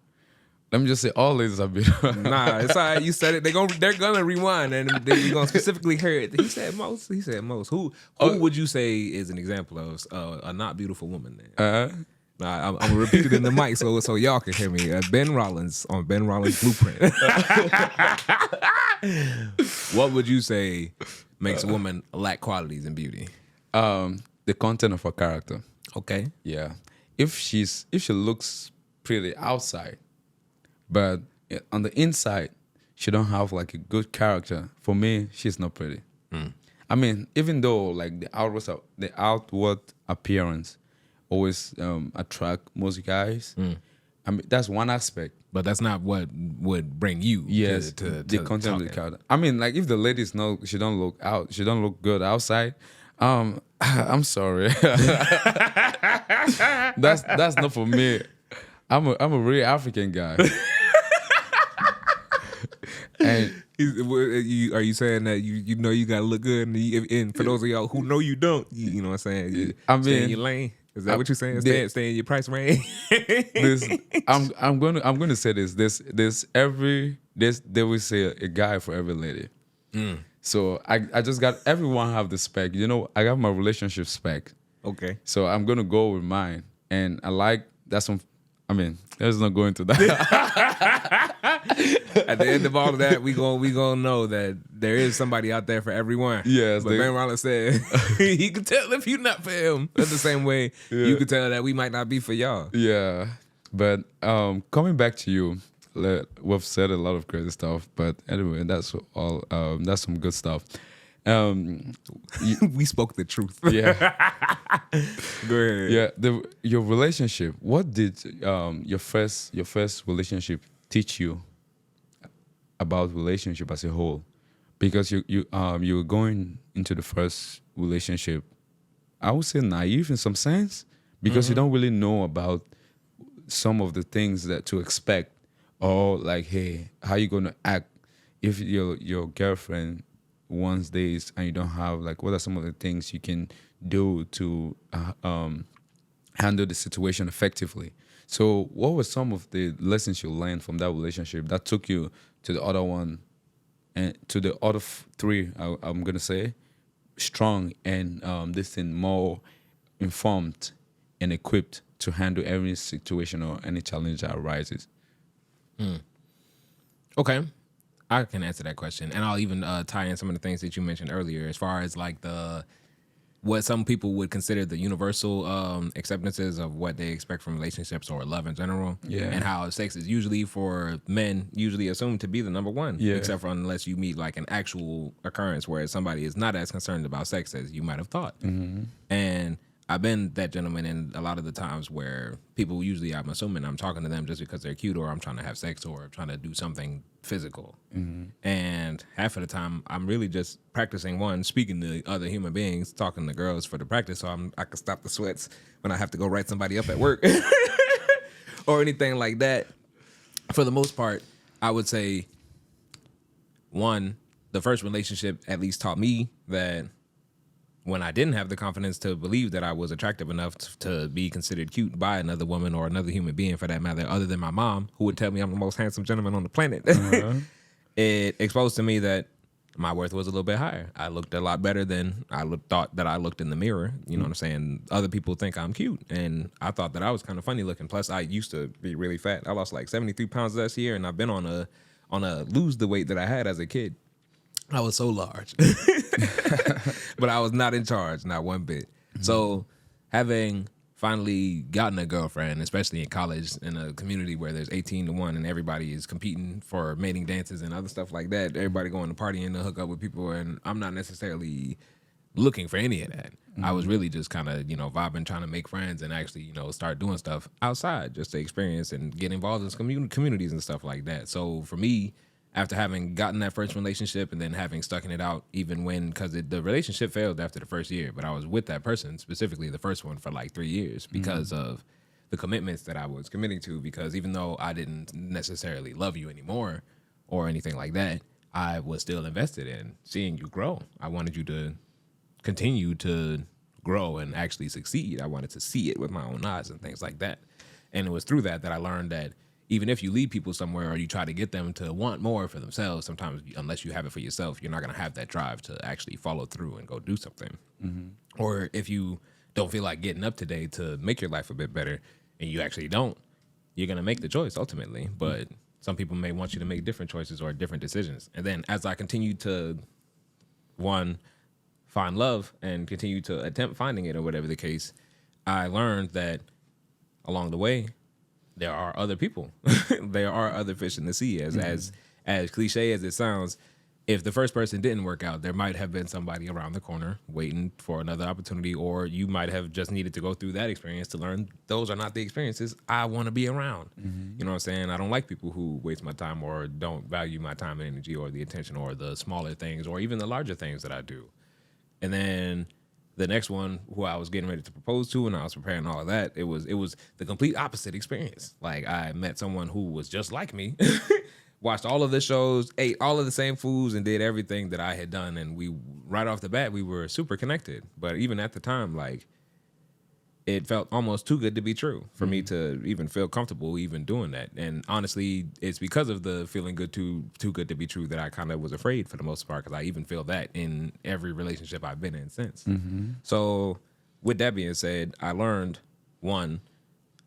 Let me just say all ladies are beautiful. Nah, it's all right. You said it. They're gonna rewind, and you're gonna specifically hear it. He said most. He said most. Who would you say is an example of a not beautiful woman? Then? Nah, I'm gonna repeat it in the mic so y'all can hear me. Ben Rollins on Benrolinsblueprint. What would you say makes a woman lack qualities and beauty? The content of her character. Okay. Yeah. If she looks pretty outside, but on the inside, she don't have like a good character, for me, she's not pretty. I mean, even though like the outward appearance always attract most guys, I mean, that's one aspect. But that's not what would bring you to the content of the character. I mean, like if the ladies know she don't look good outside, I'm sorry. that's not for me. I'm a real African guy. And are you saying that you know you gotta look good, and for those of y'all who know you don't, you know what I'm saying? Stay in your lane. Is that what you're saying? Stay in your price range. I'm gonna say this. They will say a guy for every lady. So I just got, everyone have the spec. You know, I got my relationship spec. Okay. So I'm gonna go with mine, and I like that's some. I mean, let's not go into that. At the end of all of that, we gonna know that there is somebody out there for everyone. Yes, but Ben Rollins said he could tell if you're not for him. That's the same way you could tell that we might not be for y'all. Yeah, but coming back to you, we've said a lot of crazy stuff, but anyway, that's all. That's some good stuff. We spoke the truth. Yeah. Go ahead. Yeah, your relationship. What did your first relationship teach you about relationship as a whole? Because you were going into the first relationship, I would say naive in some sense, because you don't really know about some of the things that to expect, or like, hey, how you gonna act if your girlfriend wants this and you don't have, like, what are some of the things you can do to handle the situation effectively? So what were some of the lessons you learned from that relationship that took you to the other one, and to the other three, I'm going to say, strong and this thing more informed and equipped to handle every situation or any challenge that arises? Okay. I can answer that question. And I'll even tie in some of the things that you mentioned earlier as far as like what some people would consider the universal acceptances of what they expect from relationships or love in general. Yeah. And how sex is usually for men usually assumed to be the number one. Yeah. Except for unless you meet like an actual occurrence where somebody is not as concerned about sex as you might have thought. And I've been that gentleman in a lot of the times where people usually, I'm assuming I'm talking to them just because they're cute, or I'm trying to have sex, or trying to do something physical. And half of the time I'm really just practicing, speaking to other human beings, talking to girls for the practice, so I can stop the sweats when I have to go write somebody up at work or anything like that. For the most part, I would say the first relationship at least taught me that when I didn't have the confidence to believe that I was attractive enough to be considered cute by another woman or another human being for that matter, other than my mom, who would tell me I'm the most handsome gentleman on the planet, it exposed to me that my worth was a little bit higher. I looked a lot better than thought that I looked in the mirror. You know what I'm saying? Other people think I'm cute, and I thought that I was kind of funny looking. Plus, I used to be really fat. I lost like 73 pounds last year, and I've been on a lose the weight that I had as a kid. I was so large. but I was not in charge, not one bit. So having finally gotten a girlfriend, especially in college, in a community where there's 18 to 1 and everybody is competing for mating dances and other stuff like that, everybody going to party and to hook up with people, and I'm not necessarily looking for any of that. I was really just kind of, vibing, trying to make friends and actually, start doing stuff outside just to experience and get involved in some communities and stuff like that. So for me, after having gotten that first relationship and then having stuck in it out, even when, because the relationship failed after the first year, but I was with that person, specifically the first one, for like 3 years because of the commitments that I was committing to. Because even though I didn't necessarily love you anymore or anything like that, I was still invested in seeing you grow. I wanted you to continue to grow and actually succeed. I wanted to see it with my own eyes and things like that. And it was through that I learned that even if you lead people somewhere or you try to get them to want more for themselves, sometimes unless you have it for yourself, you're not going to have that drive to actually follow through and go do something. Or if you don't feel like getting up today to make your life a bit better and you actually don't, you're going to make the choice ultimately. But some people may want you to make different choices or different decisions. And then as I continued to, find love and continue to attempt finding it or whatever the case, I learned that along the way, there are other people. There are other fish in the sea. As cliche as it sounds, if the first person didn't work out, there might have been somebody around the corner waiting for another opportunity, or you might have just needed to go through that experience to learn those are not the experiences I want to be around. You know what I'm saying? I don't like people who waste my time or don't value my time and energy or the attention or the smaller things or even the larger things that I do. And then the next one, who I was getting ready to propose to, and I was preparing all of that, it was the complete opposite experience. Like, I met someone who was just like me, watched all of the shows, ate all of the same foods, and did everything that I had done. And we, right off the bat, we were super connected. But even at the time, like, it felt almost too good to be true for me to even feel comfortable even doing that. And honestly, it's because of the feeling too good to be true that I kind of was afraid for the most part, because I even feel that in every relationship I've been in since. So with that being said, I learned, one,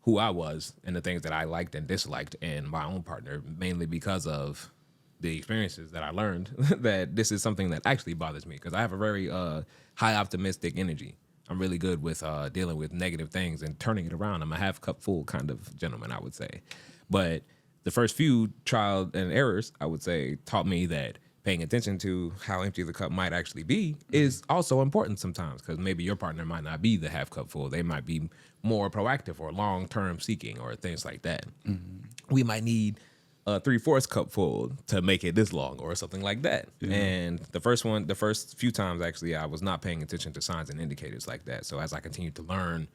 who I was and the things that I liked and disliked in my own partner, mainly because of the experiences that I learned that this is something that actually bothers me, because I have a very high optimistic energy. I'm really good with dealing with negative things and turning it around. I'm a half cup full kind of gentleman, I would say. But the first few trial and errors, I would say, taught me that paying attention to how empty the cup might actually be is also important sometimes, because maybe your partner might not be the half cup full. They might be more proactive or long-term seeking or things like that. We might need a 3/4 cup full to make it this long or something like that. And the first few times, actually, I was not paying attention to signs and indicators like that. So as I continue to learn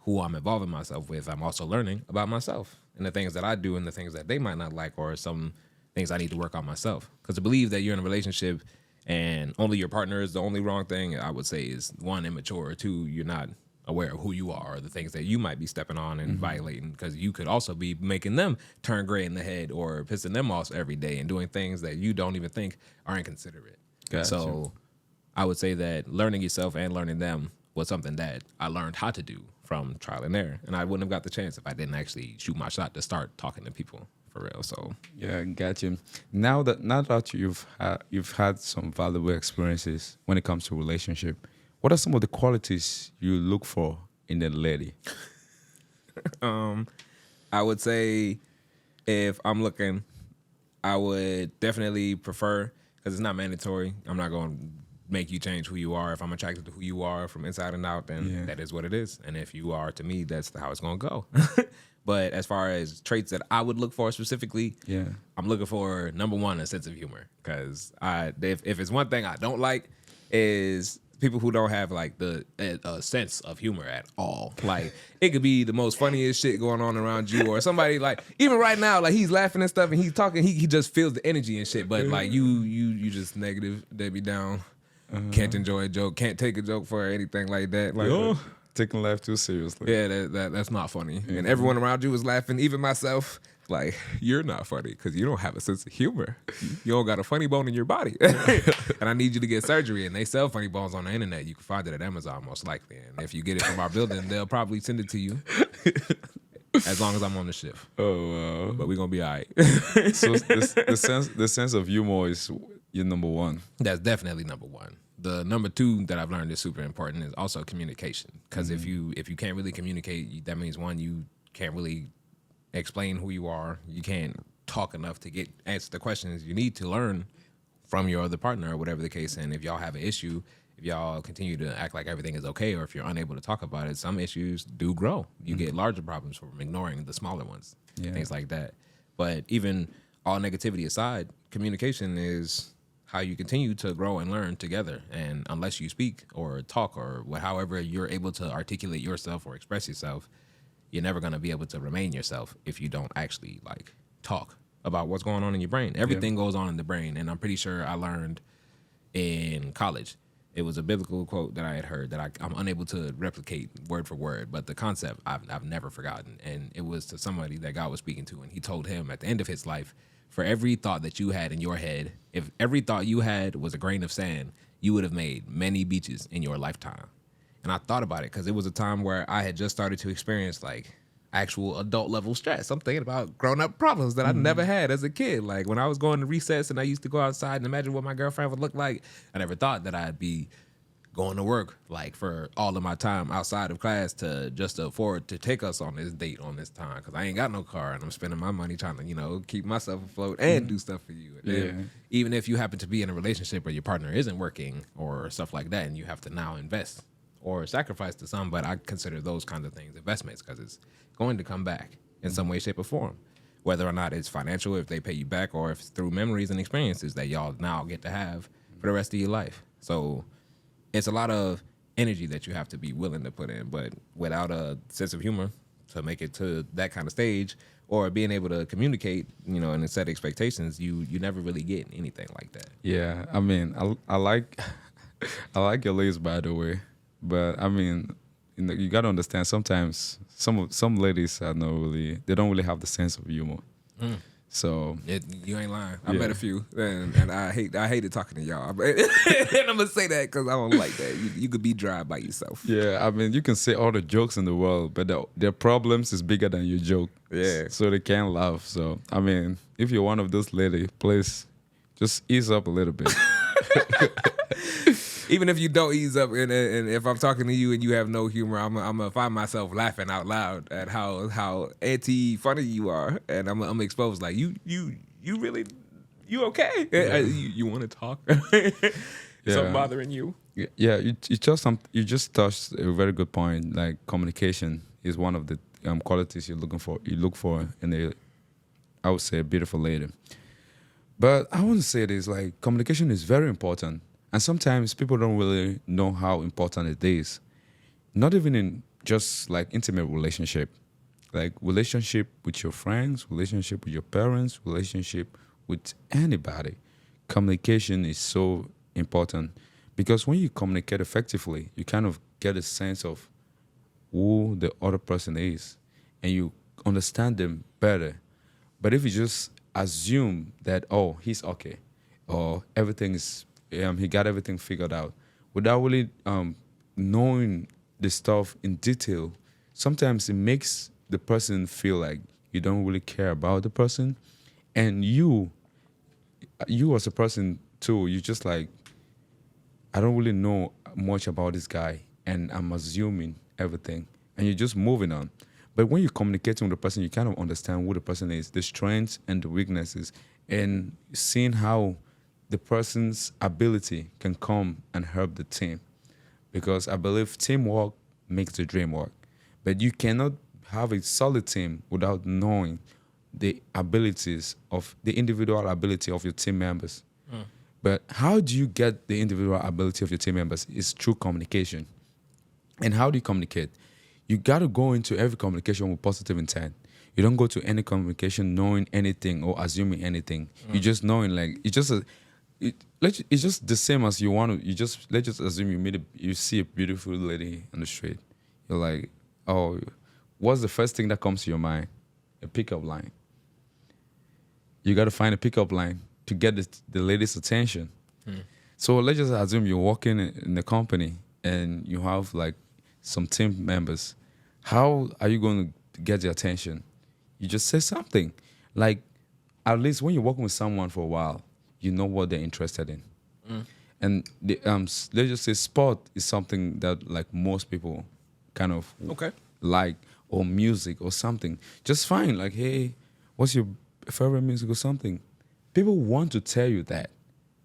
who I'm involving myself with, I'm also learning about myself and the things that I do and the things that they might not like, or some things I need to work on myself. Because to believe that you're in a relationship and only your partner is the only wrong thing, I would say, is one, immature, or two, you're not aware of who you are or the things that you might be stepping on and violating, because you could also be making them turn gray in the head or pissing them off every day and doing things that you don't even think are inconsiderate. Gotcha. So I would say that learning yourself and learning them was something that I learned how to do from trial and error, and I wouldn't have got the chance if I didn't actually shoot my shot to start talking to people for real. So Yeah, got you. Now that you've had some valuable experiences when it comes to relationship, what are some of the qualities you look for in a lady? I would say, if I'm looking, I would definitely prefer, because it's not mandatory, I'm not going to make you change who you are. If I'm attracted to who you are from inside and out, then that is what it is. And if you are to me, that's how it's going to go. But as far as traits that I would look for specifically, I'm looking for, number one, a sense of humor. Because if it's one thing I don't like, is people who don't have like the sense of humor at all. Like, it could be the most funniest shit going on around you, or somebody, like, even right now, like, he's laughing and stuff and he's talking, he just feels the energy and shit. But like you just negative, they be down, can't enjoy a joke, can't take a joke for anything like that. Like, Taking life too seriously. yeah, that's not funny. And everyone around you is laughing, even myself. Like, you're not funny because you don't have a sense of humor. You don't got a funny bone in your body. And I need you to get surgery. And they sell funny bones on the internet. You can find it at Amazon, most likely. And if you get it from our building, they'll probably send it to you. As long as I'm on the shift. Oh, wow. But we're going to be all right. So the sense of humor is your number one. That's definitely number one. the number two that I've learned is super important is also communication. Because if you can't really communicate, that means one, you can't really explain who you are. You can't talk enough to answer the questions you need to learn from your other partner or whatever the case. And if y'all have an issue, if y'all continue to act like everything is okay, or if you're unable to talk about it, some issues do grow. You get larger problems from ignoring the smaller ones, things like that. But even all negativity aside, communication is how you continue to grow and learn together. And unless you speak or talk or however you're able to articulate yourself or express yourself, you're never going to be able to remain yourself if you don't actually like talk about what's going on in your brain. Everything goes on in the brain. And I'm pretty sure I learned in college. It was a biblical quote that I had heard that I'm unable to replicate word for word, but the concept I've never forgotten. And it was to somebody that God was speaking to, and he told him at the end of his life, for every thought that you had in your head, if every thought you had was a grain of sand, you would have made many beaches in your lifetime. And I thought about it because it was a time where I had just started to experience like actual adult level stress. I'm thinking about grown up problems that I never had as a kid. Like when I was going to recess and I used to go outside and imagine what my girlfriend would look like, I never thought that I'd be going to work like for all of my time outside of class to just afford to take us on this date on this time, because I ain't got no car and I'm spending my money trying to keep myself afloat and do stuff for you. And then, even if you happen to be in a relationship where your partner isn't working or stuff like that, and you have to now invest or sacrifice to some, but I consider those kinds of things investments because it's going to come back in some way, shape, or form. Whether or not it's financial, if they pay you back, or if it's through memories and experiences that y'all now get to have for the rest of your life. So it's a lot of energy that you have to be willing to put in, but without a sense of humor to make it to that kind of stage, or being able to communicate, and set expectations, you never really get anything like that. Yeah, I mean, I like I like your list, by the way, but I mean, you gotta understand sometimes some ladies are they don't really have the sense of humor. So You ain't lying. I met a few, and I hated talking to y'all. And I'm gonna say that because I don't like that. You could be dry by yourself. Yeah, I mean, you can say all the jokes in the world, but their problems is bigger than your joke. Yeah. So they can't laugh. So I mean, if you're one of those ladies, please just ease up a little bit. Even if you don't ease up, and if I'm talking to you and you have no humor, I'm gonna find myself laughing out loud at how anti-funny you are, and I'm gonna expose like you really okay? Yeah. You want to talk? Something bothering you? Yeah, you just touched a very good point. Like communication is one of the qualities you look for in I would say, a beautiful lady. But I want to say this: like communication is very important. And sometimes people don't really know how important it is. Not even in just like intimate relationship. Like relationship with your friends, relationship with your parents, relationship with anybody. Communication is so important. Because when you communicate effectively, you kind of get a sense of who the other person is. And you understand them better. But if you just assume that, oh, he's okay, or everything is he got everything figured out without really knowing the stuff in detail, sometimes it makes the person feel like you don't really care about the person. And you as a person too, you just like, I don't really know much about this guy and I'm assuming everything and you're just moving on. But when you're communicating with the person, you kind of understand who the person is, the strengths and the weaknesses, and seeing how the person's ability can come and help the team. Because I believe teamwork makes the dream work. But you cannot have a solid team without knowing the abilities of the individual ability of your team members. But how do you get the individual ability of your team members? It's through communication. And how do you communicate? You got to go into every communication with positive intent. You don't go to any communication knowing anything or assuming anything. You just knowing, like, it's just the same as you want to. Let's just assume you see a beautiful lady on the street. You're like, oh, what's the first thing that comes to your mind? A pickup line. You got to find a pickup line to get the lady's attention. So let's just assume you're working in the company and you have like some team members. How are you going to get their attention? You just say something. Like, at least when you're working with someone for a while, you know what they're interested in. let's just say sport is something that like most people kind of Okay. like, or music or something. Just fine. Like, hey, what's your favorite music or something? People want to tell you that.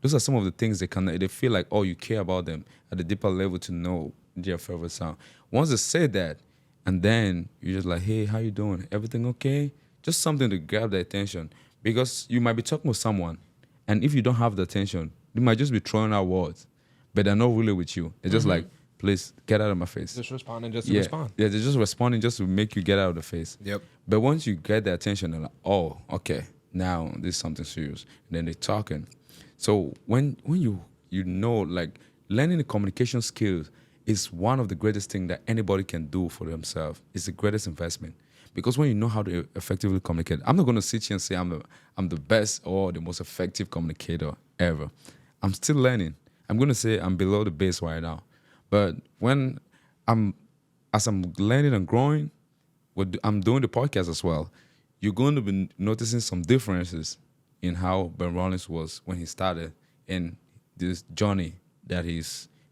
Those are some of the things they feel like, oh, you care about them at a deeper level to know their favorite song. Once they say that, and then you're just like, hey, how you doing? Everything okay? Just something to grab their attention. Because you might be talking with someone, and if you don't have the attention, they might just be throwing out words, but they're not really with you. It's just like, please get out of my face. Just responding just to Yeah, respond. yeah, they're just responding just to make you get out of the face. Yep. But once you get their attention, they're like, oh, okay, now this is something serious. And then they're talking. So when you know, like, learning the communication skills is one of the greatest things that anybody can do for themselves. It's the greatest investment. Because when you know how to effectively communicate, I'm not going to sit here and say I'm the best or the most effective communicator ever. I'm still learning. I'm going to say I'm below the base right now. But as I'm learning and growing, I'm doing the podcast as well. You're going to be noticing some differences in how Ben Rollins was when he started and this journey that he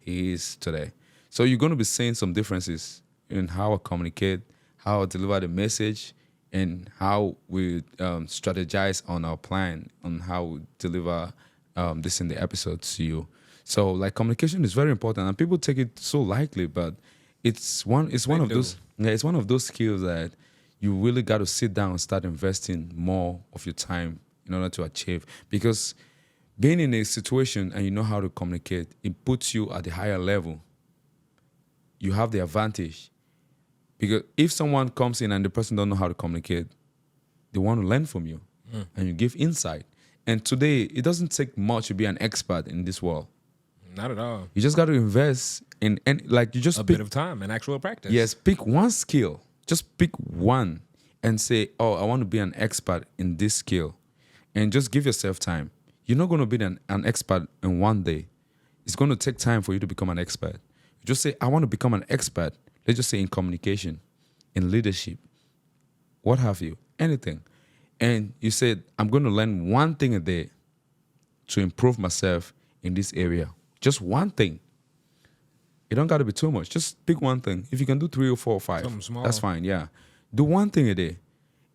is today. So you're going to be seeing some differences in how I communicate, how I deliver the message, and how we strategize on our plan, on how we deliver this in the episodes to you. So like communication is very important, and people take it so lightly, but it's one of those it's one of those skills that you really got to sit down and start investing more of your time in order to achieve. Because being in a situation and you know how to communicate, it puts you at the higher level. You have the advantage. Because if someone comes in and the person don't know how to communicate, they want to learn from you and you give insight. And today, it doesn't take much to be an expert in this world. Not at all. You just got to invest in, and like you just A bit of time and actual practice. Yes, pick one skill. Just pick one and say, oh, I want to be an expert in this skill. And just give yourself time. You're not going to be an expert in one day. It's going to take time for you to become an expert. You just say, I want to become an expert. Let's just say in communication, in leadership, what have you, anything. And you said, I'm going to learn one thing a day to improve myself in this area. Just one thing. It don't got to be too much. Just pick one thing. If you can do 3 or 4 or 5, Something small. that's fine, yeah. Do one thing a day.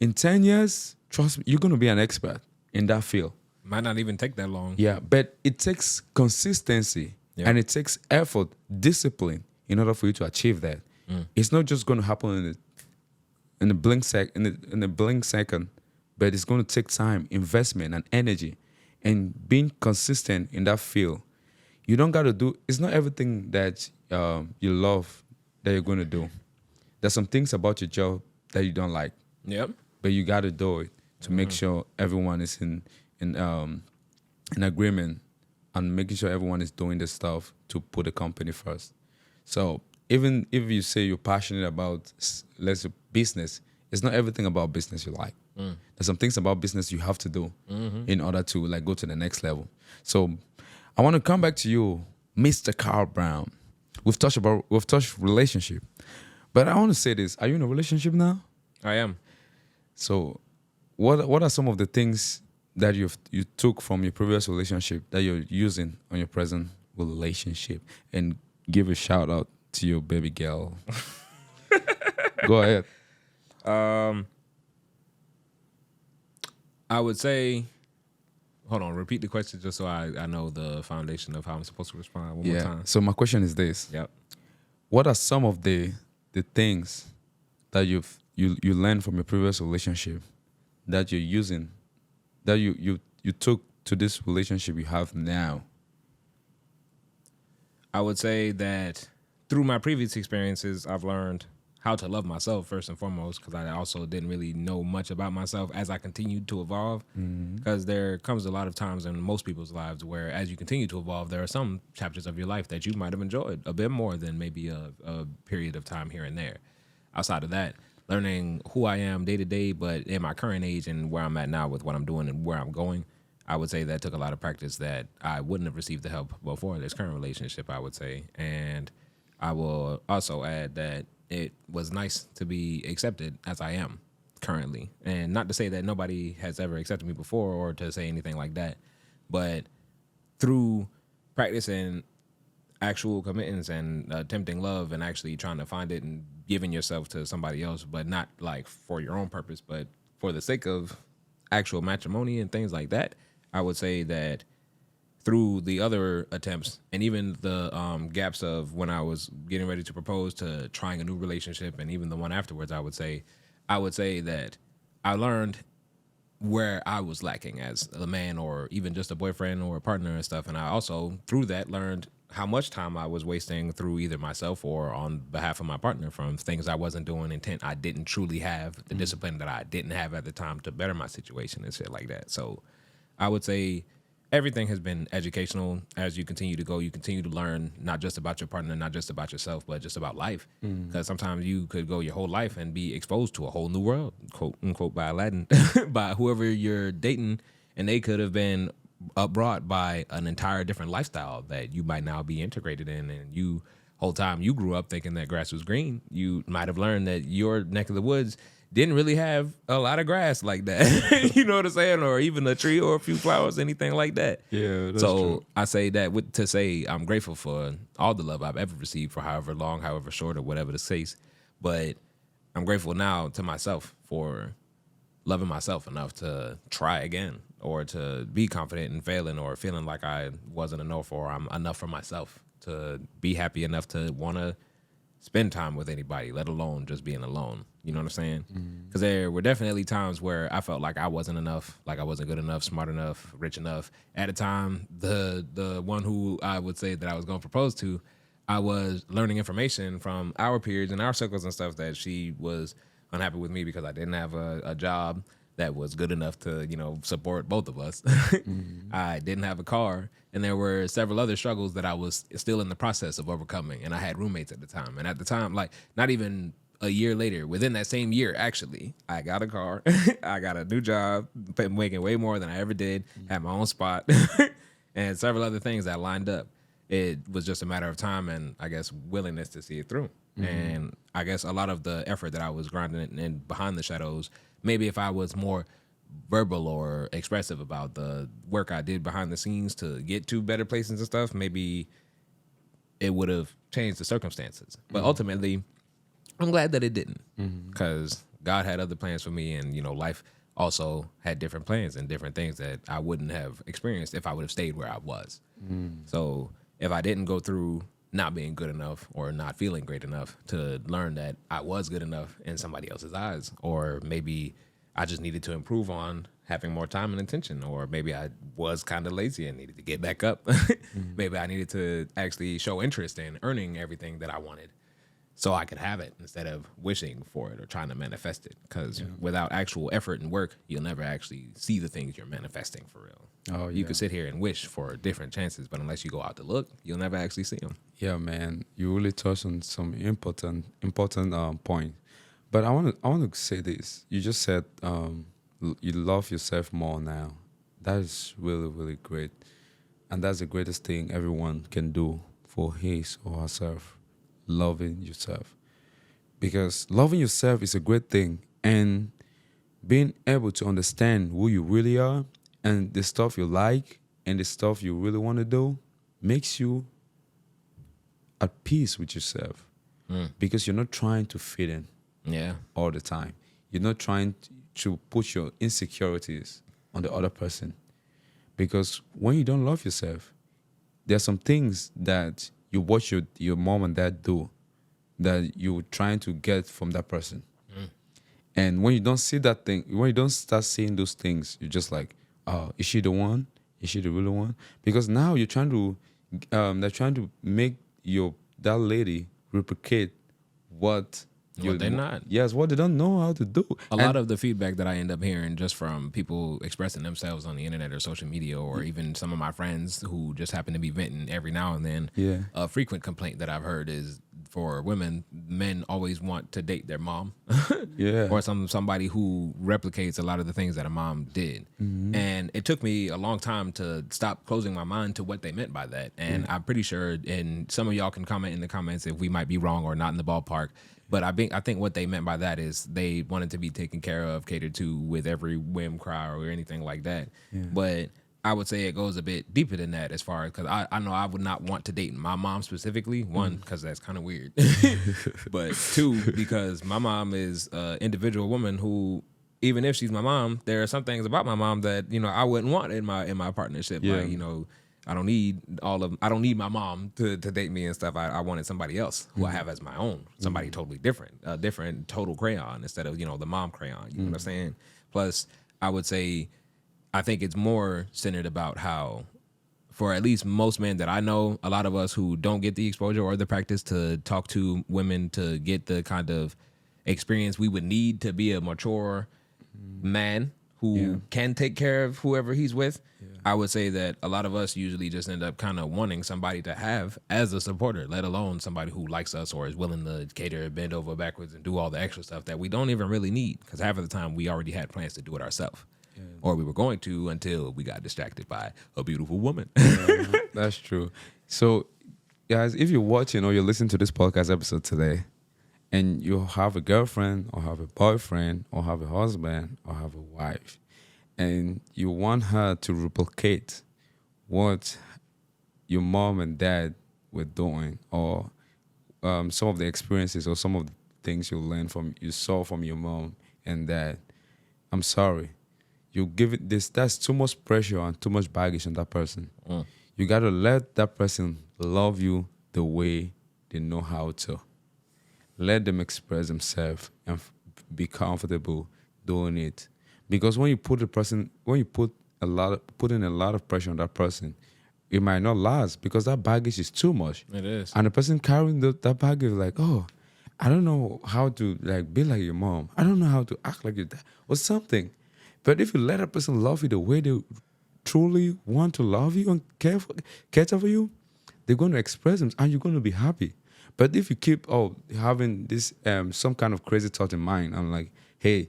In 10 years, trust me, you're going to be an expert in that field. Might not even take that long. Yeah, but it takes consistency and it takes effort, discipline in order for you to achieve that. It's not just going to happen in a blink second, but it's going to take time, investment, and energy, and being consistent in that field. You don't got to do. It's not everything that you love that you're going to do. There's some things about your job that you don't like. Yep. But you got to do it to make sure everyone is in agreement and making sure everyone is doing the stuff to put the company first. So even if you say you're passionate about, let's say, business, it's not everything about business you like. There's some things about business you have to do in order to like go to the next level. So I want to come back to you, Mr. Kyle Brown. We've touched relationship, but I want to say this: are you in a relationship now? I am. So what are some of the things that you took from your previous relationship that you're using on your present relationship? And give a shout out to your baby girl. Go ahead. I would say, hold on, repeat the question just so I know the foundation of how I'm supposed to respond one more time. So my question is this. Yep. What are some of the things that you learned from your previous relationship that you're using, that you took to this relationship you have now? I would say that through my previous experiences, I've learned how to love myself first and foremost, because I also didn't really know much about myself as I continued to evolve. Because there comes a lot of times in most people's lives where as you continue to evolve, there are some chapters of your life that you might have enjoyed a bit more than maybe a period of time here and there. Outside of that, learning who I am day to day, but in my current age and where I'm at now with what I'm doing and where I'm going, I would say that took a lot of practice that I wouldn't have received the help before this current relationship, I would say. And I will also add that it was nice to be accepted as I am currently. And not to say that nobody has ever accepted me before or to say anything like that, but through practicing actual commitments and attempting love and actually trying to find it and giving yourself to somebody else, but not like for your own purpose, but for the sake of actual matrimony and things like that. I would say that through the other attempts and even the gaps of when I was getting ready to propose to trying a new relationship and even the one afterwards, I would say that I learned where I was lacking as a man or even just a boyfriend or a partner and stuff. And I also, through that, learned how much time I was wasting through either myself or on behalf of my partner from things I wasn't doing, intent I didn't truly have, the discipline that I didn't have at the time to better my situation and shit like that. So I would say everything has been educational. As you continue to go, you continue to learn not just about your partner, not just about yourself, but just about life. Because sometimes you could go your whole life and be exposed to a whole new world, quote unquote, by Aladdin, by whoever you're dating, and they could have been brought by an entire different lifestyle that you might now be integrated in. And you, whole time you grew up thinking that grass was green, you might have learned that your neck of the woods didn't really have a lot of grass like that. You know what I'm saying? Or even a tree or a few flowers, anything like that. Yeah, that's so true. I say that to say I'm grateful for all the love I've ever received for however long, however short, or whatever the case. But I'm grateful now to myself for loving myself enough to try again or to be confident in failing or feeling like I wasn't enough or I'm enough for myself to be happy enough to want to spend time with anybody, let alone just being alone. You know what I'm saying? Because there were definitely times where I felt like I wasn't enough, like I wasn't good enough, smart enough, rich enough. At a time, the one who I would say that I was going to propose to, I was learning information from our peers and our circles and stuff that she was unhappy with me because I didn't have a job that was good enough to, support both of us. I didn't have a car. And there were several other struggles that I was still in the process of overcoming. And I had roommates at the time. And at the time, like not even a year later, within that same year, actually, I got a car. I got a new job, making way more than I ever did, had my own spot, and several other things that lined up. It was just a matter of time and I guess willingness to see it through. And I guess a lot of the effort that I was grinding in behind the shadows, maybe if I was more verbal or expressive about the work I did behind the scenes to get to better places and stuff, maybe it would have changed the circumstances. But ultimately, I'm glad that it didn't because God had other plans for me and, life also had different plans and different things that I wouldn't have experienced if I would have stayed where I was. So if I didn't go through not being good enough or not feeling great enough to learn that I was good enough in somebody else's eyes, or maybe I just needed to improve on having more time and attention, or maybe I was kind of lazy and needed to get back up. Maybe I needed to actually show interest in earning everything that I wanted so I could have it instead of wishing for it or trying to manifest it. Because without actual effort and work, you'll never actually see the things you're manifesting for real. Oh, You yeah. could sit here and wish for different chances, but unless you go out to look, you'll never actually see them. Yeah, man, you really touched on some important point. But I want to say this. You just said you love yourself more now. That is really, really great, and that's the greatest thing everyone can do for his or herself. Loving yourself, because loving yourself is a great thing, and being able to understand who you really are and the stuff you like and the stuff you really want to do makes you at peace with yourself, because you're not trying to fit in Yeah. all the time. You're not trying to put your insecurities on the other person. Because when you don't love yourself, there are some things that you watch your mom and dad do that you're trying to get from that person. And when you don't see that thing, when you don't start seeing those things, you're just like, oh, is she the one? Is she the real one? Because now you're trying to, they're trying to make that lady replicate what They're not. Yes, what they don't know how to do. A lot of the feedback that I end up hearing just from people expressing themselves on the internet or social media, or even some of my friends who just happen to be venting every now and then. Yeah. A frequent complaint that I've heard is for women, men always want to date their mom. Yeah. Or somebody who replicates a lot of the things that a mom did. And it took me a long time to stop closing my mind to what they meant by that. And I'm pretty sure, and some of y'all can comment in the comments if we might be wrong or not in the ballpark. But I think what they meant by that is they wanted to be taken care of, catered to with every whim, cry, or anything like that. But I would say it goes a bit deeper than that as far as, because I know I would not want to date my mom specifically. One, because that's kind of weird. But two, because my mom is an individual woman who, even if she's my mom, there are some things about my mom that, I wouldn't want in my partnership. Yeah. Like, I don't need my mom to date me and stuff. I wanted somebody else who I have as my own, somebody totally different, a different total crayon instead of, the mom crayon. You know what I'm saying? Plus, I would say, I think it's more centered about how, for at least most men that I know, a lot of us who don't get the exposure or the practice to talk to women to get the kind of experience we would need to be a mature man who can take care of whoever he's with. I would say that a lot of us usually just end up kind of wanting somebody to have as a supporter, let alone somebody who likes us or is willing to cater, bend over backwards, and do all the extra stuff that we don't even really need, because half of the time we already had plans to do it ourselves. Or we were going to, until we got distracted by a beautiful woman. That's true. So, guys, if you're watching or you're listening to this podcast episode today, and you have a girlfriend or have a boyfriend or have a husband or have a wife, and you want her to replicate what your mom and dad were doing, or some of the experiences or some of the things you saw from your mom and dad, I'm sorry. You give it this. That's too much pressure and too much baggage on that person. You gotta let that person love you the way they know how to. Let them express themselves and be comfortable doing it. Because when you put in a lot of pressure on that person, it might not last, because that baggage is too much. It is. And the person carrying that baggage is like, oh, I don't know how to be like your mom. I don't know how to act like your dad or something. But if you let a person love you the way they truly want to love you and care for you, they're going to express them and you're going to be happy. But if you keep having this some kind of crazy thought in mind, I'm like, hey,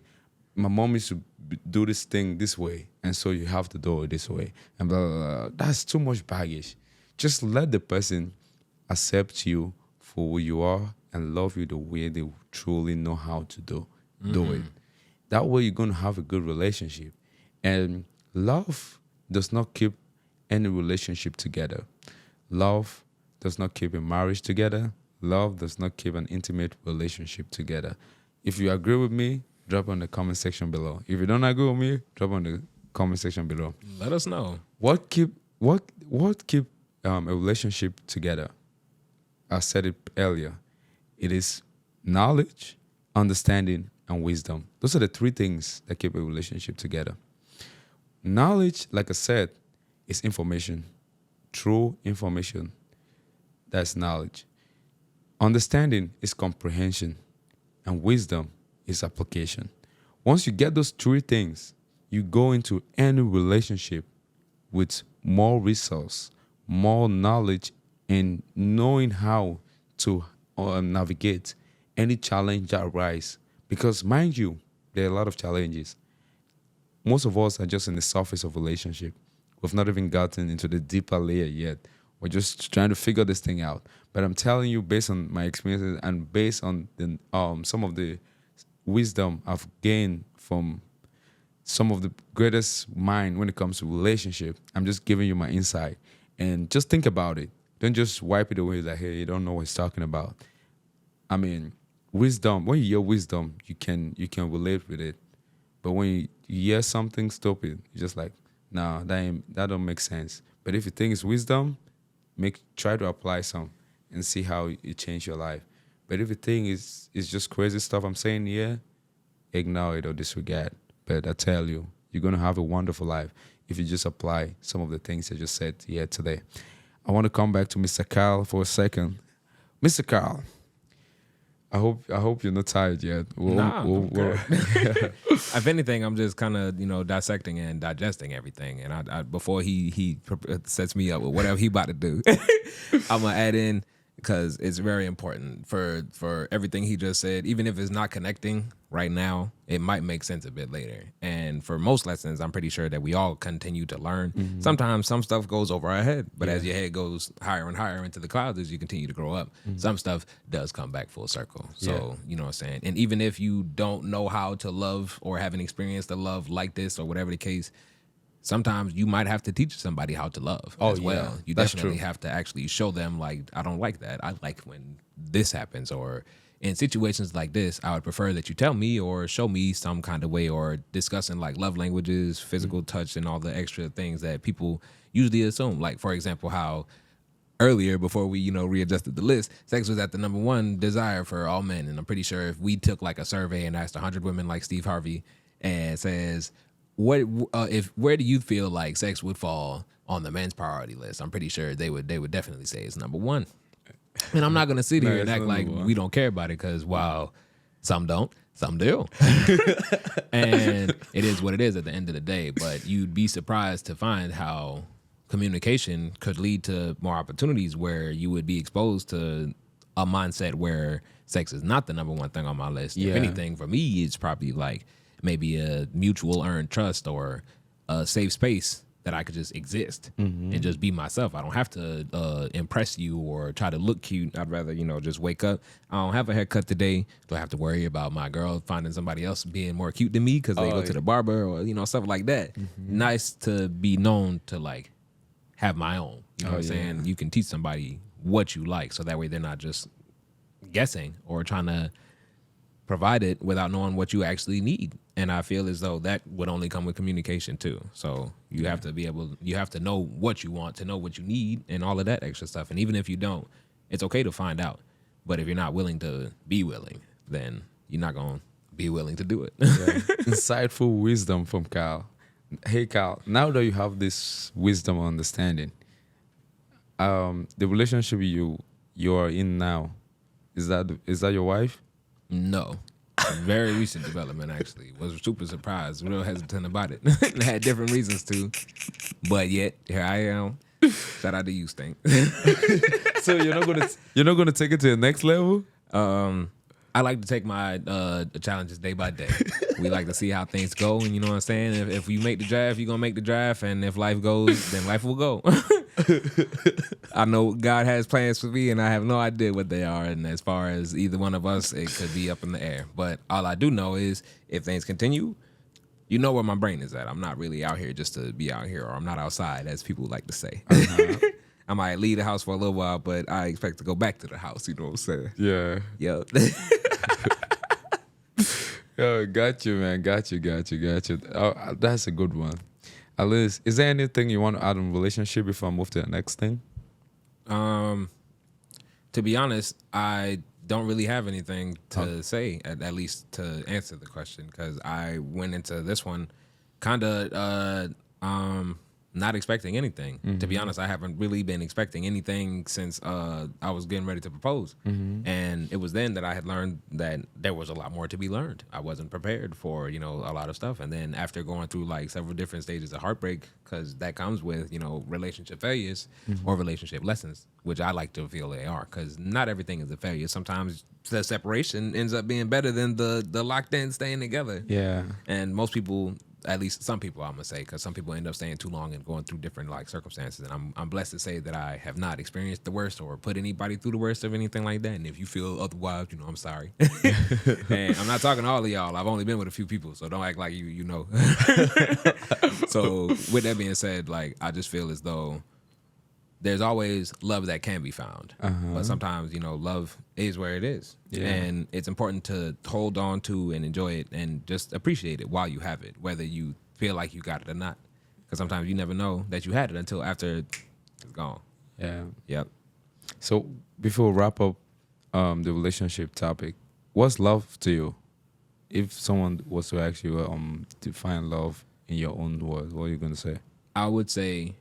my mom used to do this thing this way, and so you have to do it this way, and blah, blah, blah. That's too much baggage. Just let the person accept you for who you are and love you the way they truly know how to do it. That way you're going to have a good relationship. And love does not keep any relationship together. Love does not keep a marriage together. Love does not keep an intimate relationship together. If you agree with me, drop on the comment section below. If you don't agree with me, drop on the comment section below. Let us know. What keep a relationship together? I said it earlier. It is knowledge, understanding, and wisdom. Those are the three things that keep a relationship together. Knowledge, like I said, is information. True information. That's knowledge. Understanding is comprehension. And wisdom is application. Once you get those three things, you go into any relationship with more resource, more knowledge, and knowing how to navigate any challenge that arises. Because mind you, there are a lot of challenges. Most of us are just in the surface of relationship. We've not even gotten into the deeper layer yet. We're just trying to figure this thing out. But I'm telling you, based on my experiences and based on the, some of the wisdom I've gained from some of the greatest mind when it comes to relationship, I'm just giving you my insight. And just think about it. Don't just wipe it away like, hey, you don't know what he's talking about. I mean, wisdom, when you hear wisdom, you can relate with it. But when you hear something stupid, you're just like, nah, that don't make sense. But if you think it's wisdom, try to apply some and see how it change your life. But if you think it's just crazy stuff I'm saying here, ignore it or disregard. But I tell you, you're going to have a wonderful life if you just apply some of the things I just said here today. I want to come back to Mr. Kyle for a second. Mr. Kyle, I hope you're not tired yet. If anything, I'm just kind of dissecting and digesting everything. And I before he sets me up with whatever he about to do, I'm gonna add in, because it's very important for everything he just said. Even if it's not connecting right now, it might make sense a bit later. And for most lessons, I'm pretty sure that we all continue to learn. Mm-hmm. Sometimes some stuff goes over our head, but as your head goes higher and higher into the clouds as you continue to grow up, some stuff does come back full circle. So, you know what I'm saying? And even if you don't know how to love or haven't experienced a love like this or whatever the case, sometimes you might have to teach somebody how to love Oh, as well. yeah. You That's definitely true. have to actually show them, like, I don't like that. I like when this happens, or in situations like this, I would prefer that you tell me or show me some kind of way, or discussing like love languages, physical touch, and all the extra things that people usually assume. Like, for example, how earlier, before we, readjusted the list, sex was at the number one desire for all men. And I'm pretty sure if we took like a survey and asked 100 women like Steve Harvey and says, where do you feel like sex would fall on the men's priority list? I'm pretty sure they would definitely say it's number one. And I'm not going to sit No, here and it's act not like number one. we don't care about it, because while some don't, some do. And it is what it is at the end of the day. But you'd be surprised to find how communication could lead to more opportunities where you would be exposed to a mindset where sex is not the number one thing on my list. Yeah. If anything, for me, it's probably like maybe a mutual earned trust, or a safe space that I could just exist and just be myself. I don't have to impress you or try to look cute. I'd rather, just wake up. I don't have a haircut today. Do I have to worry about my girl finding somebody else being more cute than me because they go to the barber, or, stuff like that. Nice to be known to like have my own. You know what I'm saying? You can teach somebody what you like, so that way they're not just guessing or trying to provide it without knowing what you actually need. And I feel as though that would only come with communication too. So you have to you have to know what you want, to know what you need, and all of that extra stuff. And even if you don't, it's okay to find out. But if you're not willing to be willing, then you're not going to be willing to do it. Yeah. Insightful wisdom from Kyle. Hey Kyle, now that you have this wisdom and understanding, the relationship you are in now, is that your wife? No. Very recent development, actually. Was super surprised, real hesitant about it. Had different reasons to, but yet here I am. Shout out to you, Stink. So you're not gonna take it to the next level? I like to take my challenges day by day. We like to see how things go, and you know what I'm saying? If you make the draft, you're going to make the draft, and if life goes, then life will go. I know God has plans for me, and I have no idea what they are, and as far as either one of us, it could be up in the air. But all I do know is if things continue, you know where my brain is at. I'm not really out here just to be out here, or I'm not outside, as people like to say. I might leave the house for a little while, but I expect to go back to the house, you know what I'm saying? Yeah. Yep. Oh, got you, man. Got you. Oh, that's a good one. At least, is there anything you want to add on relationship before I move to the next thing? To be honest, I don't really have anything to say, at least to answer the question, because I went into this one kind of not expecting anything. To be honest, I haven't really been expecting anything since I was getting ready to propose. And it was then that I had learned that there was a lot more to be learned. I wasn't prepared for, a lot of stuff. And then after going through like several different stages of heartbreak, because that comes with, relationship failures or relationship lessons, which I like to feel they are, because not everything is a failure. Sometimes the separation ends up being better than the locked in staying together. Yeah. And most people, at least some people, I'm gonna say, because some people end up staying too long and going through different like circumstances. And I'm blessed to say that I have not experienced the worst or put anybody through the worst of anything like that. And if you feel otherwise, I'm sorry. And I'm not talking to all of y'all. I've only been with a few people, so don't act like you know. So with that being said, like I just feel as though there's always love that can be found, but sometimes love is where it is, and it's important to hold on to and enjoy it and just appreciate it while you have it, whether you feel like you got it or not, because sometimes you never know that you had it until after it's gone. Yeah. Yep. So before we wrap up the relationship topic, what's love to you? If someone was to ask you define love in your own words, what are you gonna say? I would say,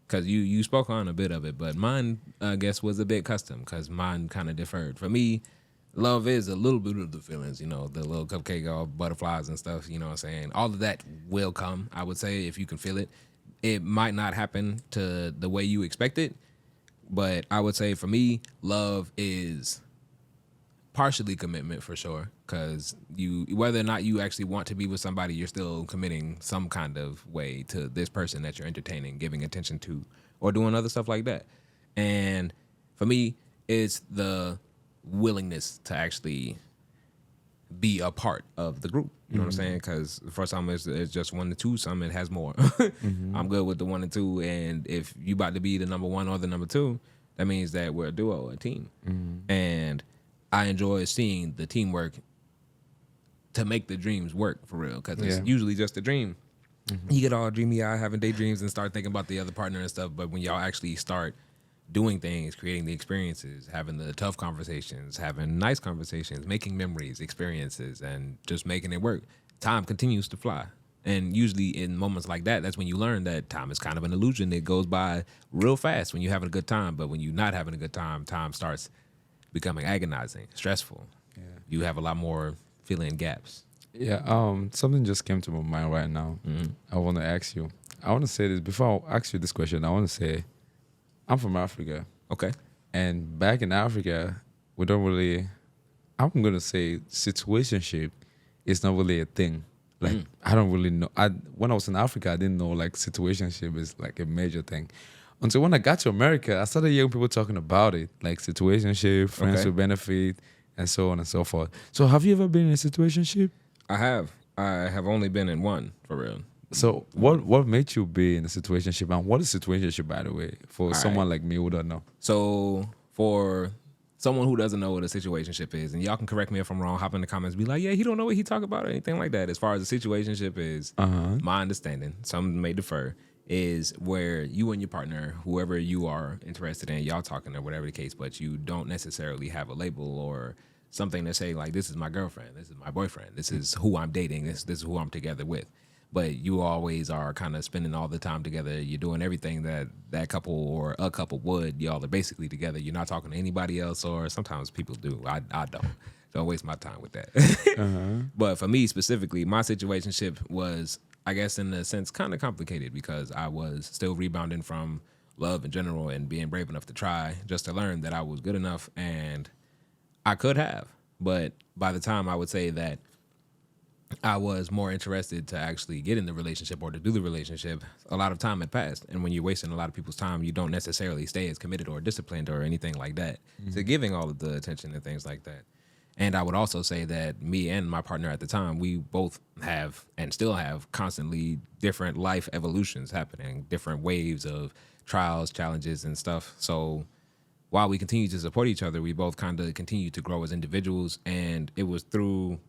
because you spoke on a bit of it, but mine, I guess, was a bit custom, because mine kind of differed. For me, love is a little bit of the feelings, the little cupcake of butterflies and stuff, you know what I'm saying? All of that will come, I would say, if you can feel it. It might not happen to the way you expect it, but I would say for me, love is partially commitment for sure, because whether or not you actually want to be with somebody, you're still committing some kind of way to this person that you're entertaining, giving attention to, or doing other stuff like that. And for me, it's the willingness to actually be a part of the group. You know what I'm saying? Because for some it's just 1 to 2, some it has more. I'm good with the 1 and 2, and if you about to be the number 1 or the number 2, that means that we're a duo, a team. And I enjoy seeing the teamwork to make the dreams work for real, because it's usually just a dream. You get all dreamy eyed, having daydreams, and start thinking about the other partner and stuff. But when y'all actually start doing things, creating the experiences, having the tough conversations, having nice conversations, making memories, experiences, and just making it work, time continues to fly. And usually in moments like that, that's when you learn that time is kind of an illusion. It goes by real fast when you're having a good time. But when you're not having a good time, time starts becoming agonizing, stressful. Yeah. You have a lot more filling gaps. Yeah, something just came to my mind right now. I want to ask you. I want to say this before I ask you this question. I want to say, I'm from Africa. Okay. And back in Africa, we don't really. I'm gonna say situationship is not really a thing. Like I don't really know. When I was in Africa, I didn't know like situationship is like a major thing. Until when I got to America, I started hearing people talking about it, like situationship, friends with benefit, and so on and so forth. So have you ever been in a situationship? I have. I have only been in one, for real. So what made you be in a situationship, and what is situationship, by the way, for someone like me who don't know? So for someone who doesn't know what a situationship is, and y'all can correct me if I'm wrong, hop in the comments, be like, yeah, he don't know what he talk about or anything like that. As far as a situationship is, my understanding, some may defer, is where you and your partner, whoever you are interested in, y'all talking or whatever the case, but you don't necessarily have a label or something to say like, this is my girlfriend, this is my boyfriend, this is who I'm dating, this is who I'm together with. But you always are kind of spending all the time together. You're doing everything that couple or a couple would. Y'all are basically together. You're not talking to anybody else, or sometimes people do. I don't. Don't waste my time with that. But for me specifically, my situationship was, I guess, in a sense, kind of complicated because I was still rebounding from love in general and being brave enough to try just to learn that I was good enough and I could have. But by the time I would say that I was more interested to actually get in the relationship or to do the relationship, a lot of time had passed. And when you're wasting a lot of people's time, you don't necessarily stay as committed or disciplined or anything like that to giving all of the attention and things like that. And I would also say that me and my partner at the time, we both have and still have constantly different life evolutions happening, different waves of trials, challenges, and stuff. So while we continue to support each other, we both kind of continue to grow as individuals. And it was through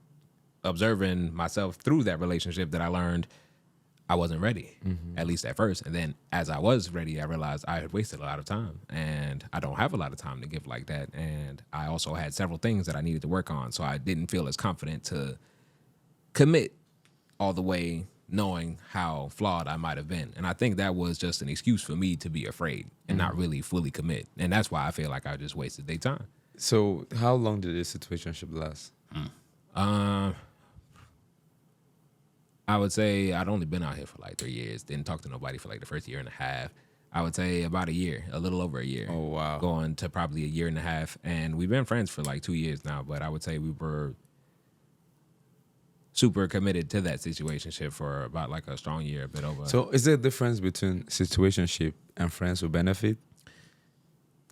observing myself through that relationship that I learned I wasn't ready, at least at first. And then as I was ready, I realized I had wasted a lot of time and I don't have a lot of time to give like that. And I also had several things that I needed to work on. So I didn't feel as confident to commit all the way, knowing how flawed I might have been. And I think that was just an excuse for me to be afraid and not really fully commit. And that's why I feel like I just wasted their time. So how long did this situationship last? I would say I'd only been out here for like 3 years. Didn't talk to nobody for like the first year and a half. I would say about a year, a little over a year. Oh, wow. Going to probably a year and a half. And we've been friends for like 2 years now, but I would say we were super committed to that situationship for about like a strong year, a bit over. So is there a difference between situationship and friends with benefit?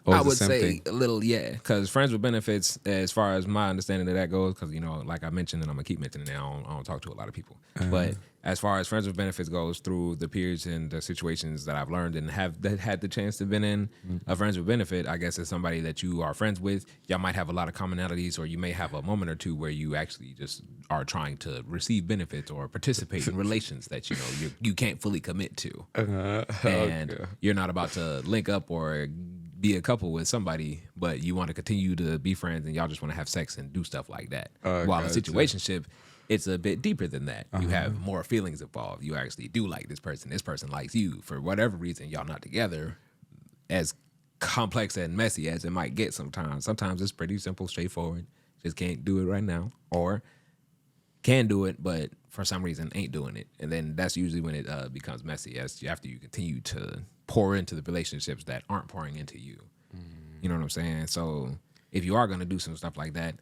I would say a little, yeah, because friends with benefits, as far as my understanding of that goes, because, you know, like I mentioned, and I'm going to keep mentioning it, I don't talk to a lot of people. But as far as friends with benefits goes, through the periods and the situations that I've learned and have had the chance to been in, a friends with benefit, I guess, is somebody that you are friends with. Y'all might have a lot of commonalities, or you may have a moment or two where you actually just are trying to receive benefits or participate in relations that, you know, you can't fully commit to. And you're not about to link up or be a couple with somebody, but you want to continue to be friends and y'all just want to have sex and do stuff like that. While a situationship, it's a bit deeper than that. You have more feelings involved. You actually do like this person likes you. For whatever reason, y'all not together. As complex and messy as it might get sometimes. Sometimes it's pretty simple, straightforward. Just can't do it right now. Or can do it, but for some reason ain't doing it. And then that's usually when it becomes messy, as after you continue to pour into the relationships that aren't pouring into you. You know what I'm saying? So if you are going to do some stuff like that,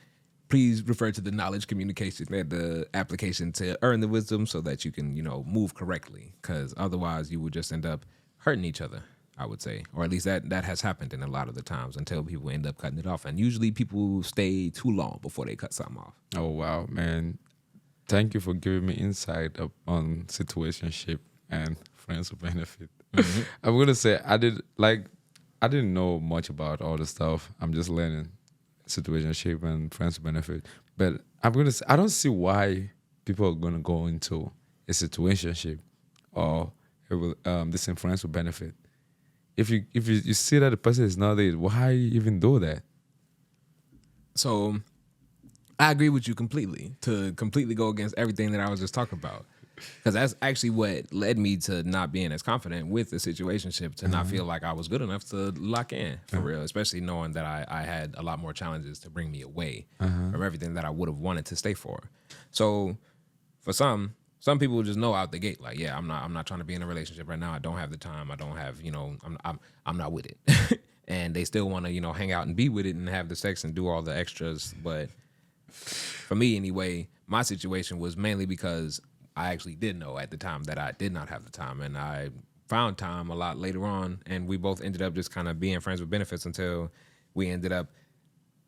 please refer to the knowledge, communication, and the application to earn the wisdom so that you can, you know, move correctly. Because otherwise you will just end up hurting each other. I would say, or at least that has happened in a lot of the times until people end up cutting it off. And usually people stay too long before they cut something off. Oh wow, man! Thank you for giving me insight up on situationship and friends with benefit. I'm gonna say I didn't know much about all the stuff. I'm just learning situationship and friends with benefit. But I'm gonna say I don't see why people are gonna go into a situationship or this in friends with benefit. If you see that the person is not there, why even do that? So I agree with you completely, to completely go against everything that I was just talking about. Because that's actually what led me to not being as confident with the situationship, to not feel like I was good enough to lock in for real, especially knowing that I had a lot more challenges to bring me away from everything that I would have wanted to stay for. So for some people just know out the gate, like, yeah, I'm not trying to be in a relationship right now. I don't have the time. I don't have, I'm not with it. And they still want to, hang out and be with it and have the sex and do all the extras. But for me anyway, my situation was mainly because I actually did know at the time that I did not have the time, and I found time a lot later on, and we both ended up just kind of being friends with benefits until we ended up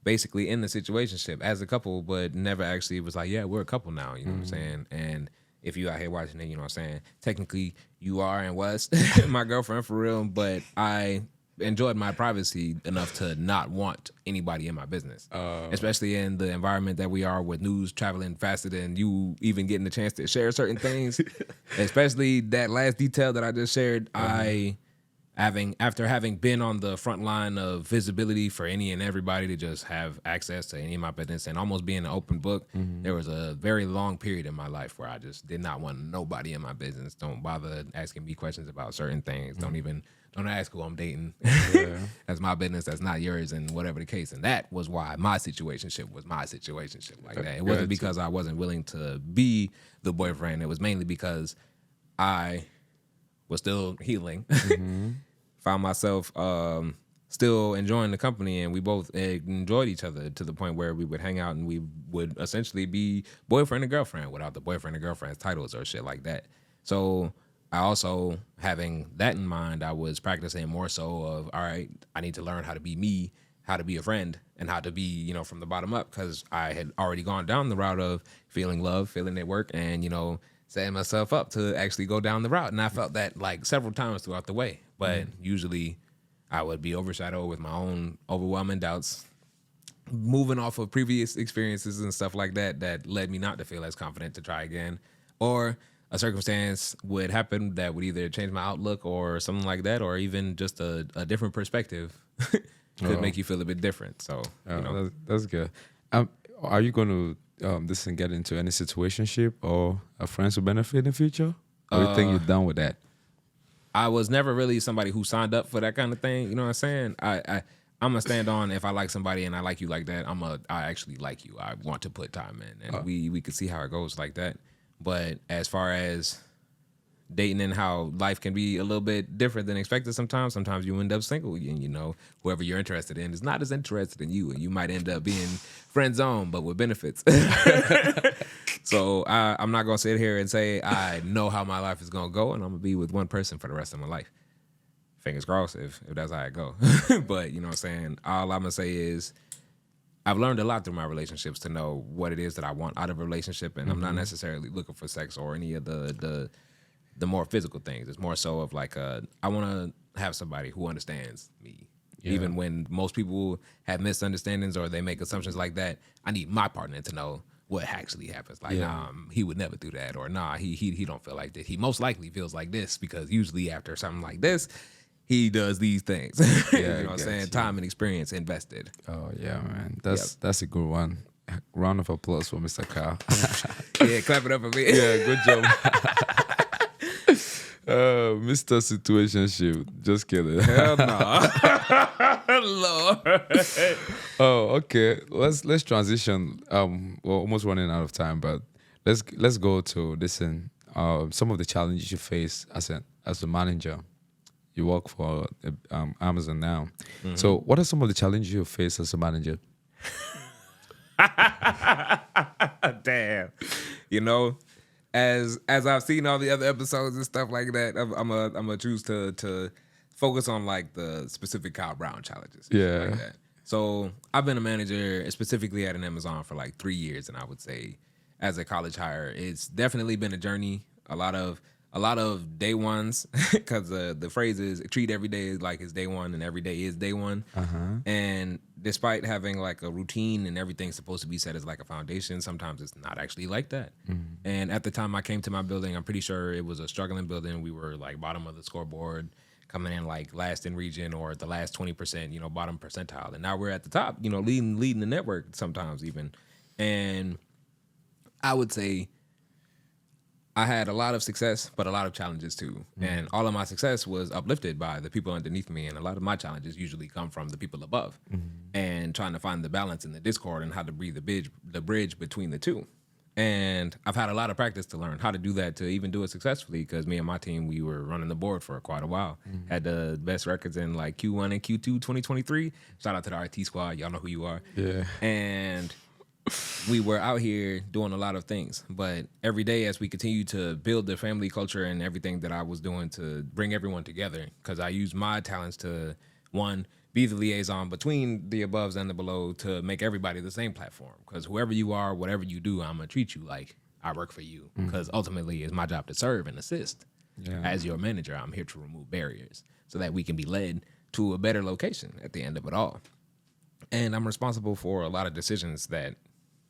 basically in the situationship as a couple, but never actually was like, yeah, we're a couple now, you know what I'm saying? And if you out here watching it, you know what I'm saying, technically you are and was my girlfriend for real, but I enjoyed my privacy enough to not want anybody in my business, especially in the environment that we are, with news traveling faster than you even getting the chance to share certain things. Especially that last detail that I just shared. After having been on the front line of visibility for any and everybody to just have access to any of my business and almost being an open book, there was a very long period in my life where I just did not want nobody in my business. Don't bother asking me questions about certain things. Don't ask who I'm dating. Yeah. That's my business. That's not yours, and whatever the case. And that was why my situationship was my situationship like that. It wasn't because I wasn't willing to be the boyfriend. It was mainly because I was still healing. Found myself still enjoying the company, and we both enjoyed each other to the point where we would hang out and we would essentially be boyfriend and girlfriend without the boyfriend and girlfriend's titles or shit like that. So I also, having that in mind, I was practicing more so of, all right, I need to learn how to be me, how to be a friend, and how to be, from the bottom up, because I had already gone down the route of feeling love, feeling it work, and, setting myself up to actually go down the route. And I felt that like several times throughout the way. But usually I would be overshadowed with my own overwhelming doubts, moving off of previous experiences and stuff like that, that led me not to feel as confident to try again. Or a circumstance would happen that would either change my outlook or something like that, or even just a different perspective could make you feel a bit different. So, that's good. Are you going to get into any situationship or a friends with benefit in the future? Or you think you're done with that? I was never really somebody who signed up for that kind of thing. You know what I'm saying? I'm gonna stand on, if I like somebody and I like you like that, I actually like you. I want to put time in, and we could see how it goes like that. But as far as dating and how life can be a little bit different than expected sometimes you end up single, and whoever you're interested in is not as interested in you, and you might end up being friend zone but with benefits. So I'm not gonna sit here and say I know how my life is gonna go and I'm gonna be with one person for the rest of my life. Fingers crossed if that's how it go. But you know what I'm saying, all I'm gonna say is I've learned a lot through my relationships to know what it is that I want out of a relationship, and I'm not necessarily looking for sex or any of the more physical things. It's more so of like I want to have somebody who understands me. Yeah. Even when most people have misunderstandings or they make assumptions like that, I need my partner to know what actually happens. Like, nah, he would never do that, or nah, he don't feel like this. He most likely feels like this because usually after something like this, he does these things. You know what I'm saying? Time and experience invested. Oh yeah, man. That's a good one. Round of applause for Mr. Kyle. Yeah, clap it up for me. Yeah, good job. Mr. Situationship. Just kidding. Hell no. Lord. Oh, okay. Let's transition. We're almost running out of time, but let's go to this and some of the challenges you face as a manager. You work for Amazon now. Mm-hmm. So what are some of the challenges you face as a manager? Damn. As I've seen all the other episodes and stuff like that, I'm a choose to focus on like the specific Kyle Brown challenges. Yeah. Like that. So I've been a manager specifically at an Amazon for like 3 years, and I would say as a college hire, it's definitely been a journey. A lot of day ones, because the phrase is treat every day like it's day one, and every day is day one. And despite having like a routine and everything's supposed to be set as like a foundation, sometimes it's not actually like that. And at the time I came to my building, I'm pretty sure it was a struggling building. We were like bottom of the scoreboard, coming in like last in region or the last 20%, bottom percentile. And now we're at the top, leading the network sometimes even. And I would say I had a lot of success, but a lot of challenges too. And all of my success was uplifted by the people underneath me. And a lot of my challenges usually come from the people above, and trying to find the balance in the discord and how to be the bridge between the two. And I've had a lot of practice to learn how to do that, to even do it successfully, because me and my team, we were running the board for quite a while. Had the best records in like Q1 and Q2 2023. Shout out to the RT squad. Y'all know who you are. Yeah. And we were out here doing a lot of things. But every day as we continue to build the family culture and everything that I was doing to bring everyone together, because I used my talents to, one, be the liaison between the aboves and the below to make everybody the same platform. Because whoever you are, whatever you do, I'm going to treat you like I work for you. Because ultimately it's my job to serve and assist. Yeah. As your manager, I'm here to remove barriers so that we can be led to a better location at the end of it all. And I'm responsible for a lot of decisions that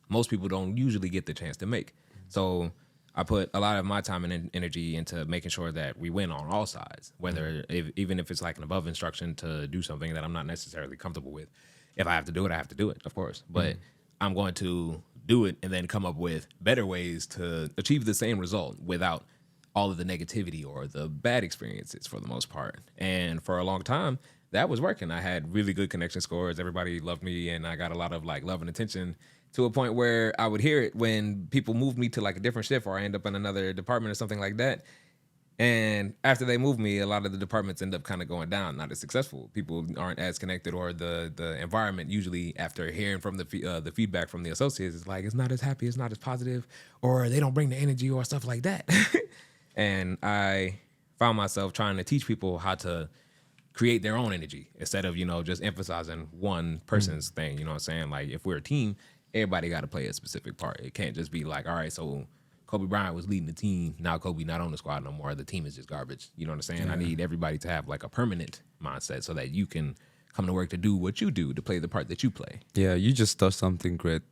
most people don't usually get the chance to make. So I put a lot of my time and energy into making sure that we win on all sides, whether even if it's like an above instruction to do something that I'm not necessarily comfortable with. If I have to do it, I have to do it, of course. But I'm going to do it and then come up with better ways to achieve the same result without all of the negativity or the bad experiences for the most part. And for a long time, that was working. I had really good connection scores. Everybody loved me, and I got a lot of like love and attention, to a point where I would hear it when people moved me to like a different shift, or I end up in another department or something like that. And after they move me, a lot of the departments end up kind of going down, not as successful. People aren't as connected, or the environment usually, after hearing from the feedback from the associates, is like, it's not as happy, it's not as positive, or they don't bring the energy or stuff like that. And I found myself trying to teach people how to create their own energy instead of, just emphasizing one person's thing. You know what I'm saying? Like, if we're a team, everybody got to play a specific part. It can't just be like, all right, so Kobe Bryant was leading the team. Now Kobe not on the squad no more. The team is just garbage. You know what I'm saying? Yeah. I need everybody to have like a permanent mindset so that you can come to work to do what you do, to play the part that you play. Yeah, you just touched something great.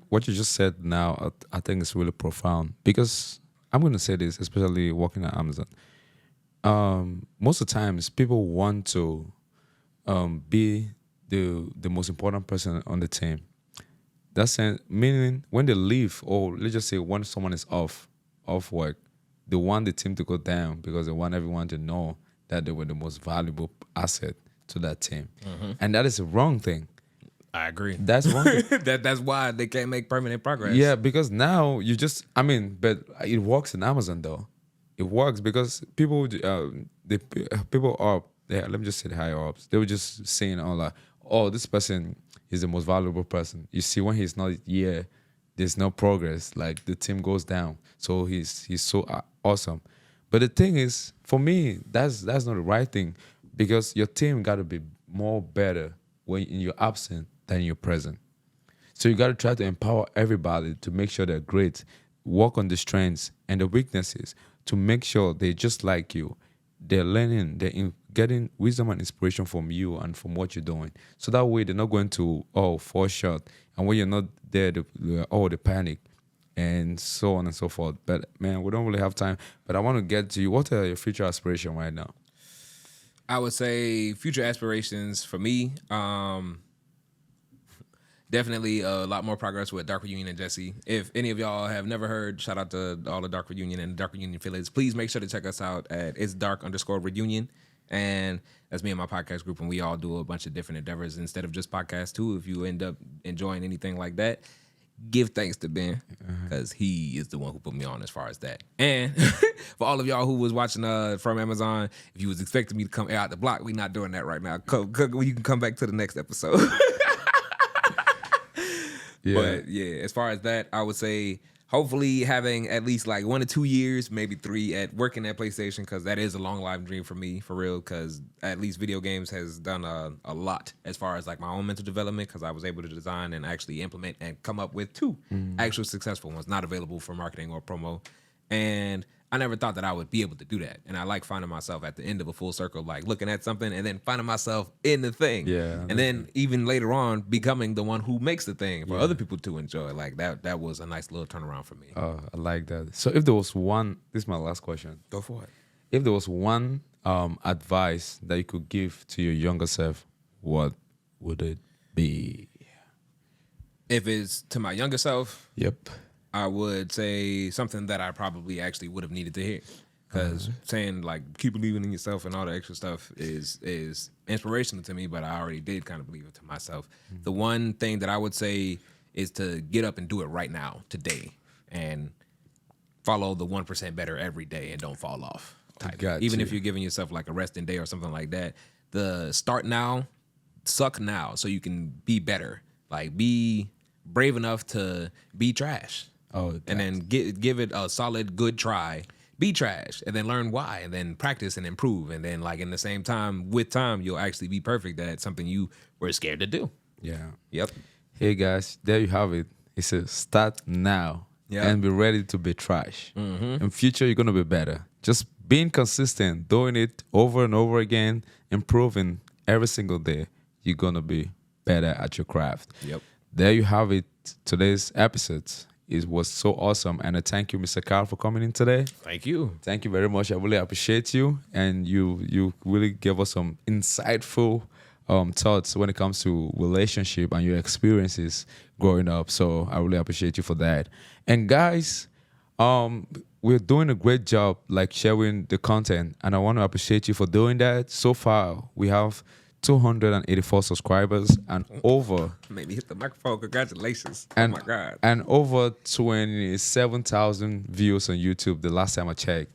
What you just said now, I think is really profound, because I'm going to say this, especially working at Amazon. Most of the times people want to be the most important person on the team. That's meaning when they leave, or let's just say when someone is off work, they want the team to go down because they want everyone to know that they were the most valuable asset to that team. And that is a wrong thing. I agree. That's wrong thing. That's why they can't make permanent progress. Yeah, because now you just, but it works in Amazon though. It works because people, people are, let me just say the higher ups, they were just saying, this person is the most valuable person. You see, when he's not here, there's no progress. Like, the team goes down. So he's so awesome. But the thing is, for me, that's not the right thing, because your team got to be more better when you're absent than you're present. So you got to try to empower everybody to make sure they're great, work on the strengths and the weaknesses to make sure they're just like you. They're learning, they're getting wisdom and inspiration from you and from what you're doing. So that way they're not going to, fall short. And when you're not there, they panic and so on and so forth. But man, we don't really have time. But I want to get to you. What are your future aspirations right now? I would say future aspirations for me, definitely a lot more progress with Dark Reunion and Jesse. If any of y'all have never heard, shout out to all the Dark Reunion and Dark Reunion affiliates. Please make sure to check us out at itsdark_reunion. And that's me and my podcast group, and we all do a bunch of different endeavors instead of just podcasts too. If you end up enjoying anything like that, give thanks to Ben, because he is the one who put me on as far as that. And for all of y'all who was watching from Amazon, if you was expecting me to come out the block, we not doing that right now. You can come back to the next episode. Yeah. But yeah, as far as that, I would say hopefully having at least like 1 to 2 years, maybe 3 at working at PlayStation, because that is a long life dream for me, for real. Because at least video games has done a lot as far as like my own mental development, because I was able to design and actually implement and come up with 2 actual successful ones, not available for marketing or promo. And I never thought that I would be able to do that. And I like finding myself at the end of a full circle, like looking at something and then finding myself in the thing. Yeah. And then even later on becoming the one who makes the thing for other people to enjoy. Like that was a nice little turnaround for me. I like that. So if there was one, this is my last question. Go for it. If there was one advice that you could give to your younger self, what would it be? If it's to my younger self, Yep. I would say something that I probably actually would have needed to hear. Because saying like keep believing in yourself and all the extra stuff is inspirational to me, but I already did kind of believe it to myself. The one thing that I would say is to get up and do it right now, today, and follow the 1% better every day and don't fall off type. Even if you're giving yourself like a resting day or something like that, the start now, suck now, so you can be better. Like be brave enough to be trash. And then give it a solid, good try. Be trash, and then learn why, and then practice and improve. And then, like, in the same time, with time, you'll actually be perfect at something you were scared to do. Yeah. Yep. Hey, guys, there you have it. It says start now and be ready to be trash. In future, you're going to be better. Just being consistent, doing it over and over again, improving every single day, you're going to be better at your craft. Yep. There you have it. Today's episode. It was so awesome. And I thank you, Mr. Kyle, for coming in today. Thank you. Thank you very much. I really appreciate you. And you really gave us some insightful thoughts when it comes to relationship and your experiences growing up. So I really appreciate you for that. And guys, we're doing a great job like sharing the content. And I want to appreciate you for doing that. So far, we have 284 subscribers and over Maybe hit the microphone. Congratulations. and, Oh my God. and over 27,000 views on YouTube the last time I checked.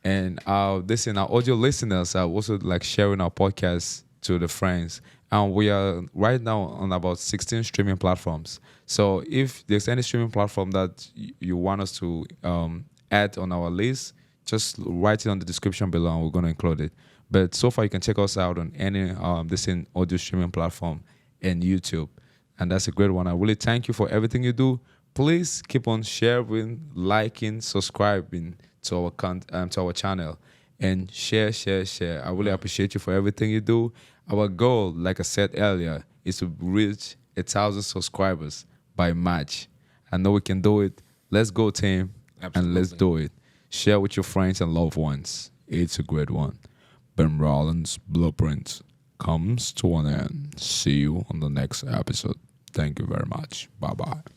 And our audio listeners are also like sharing our podcast to the friends. And we are right now on about 16 streaming platforms. So if there's any streaming platform that you want us to add on our list, just write it on the description below and we're going to include it. But so far, you can check us out on any audio streaming platform and YouTube. And that's a great one. I really thank you for everything you do. Please keep on sharing, liking, subscribing to our channel. And share. I really appreciate you for everything you do. Our goal, like I said earlier, is to reach 1,000 subscribers by March. I know we can do it. Let's go, team. Absolutely. And let's do it. Share with your friends and loved ones. It's a great one. Benrolinsblueprint Blueprint comes to an end. See you on the next episode. Thank you very much. Bye-bye.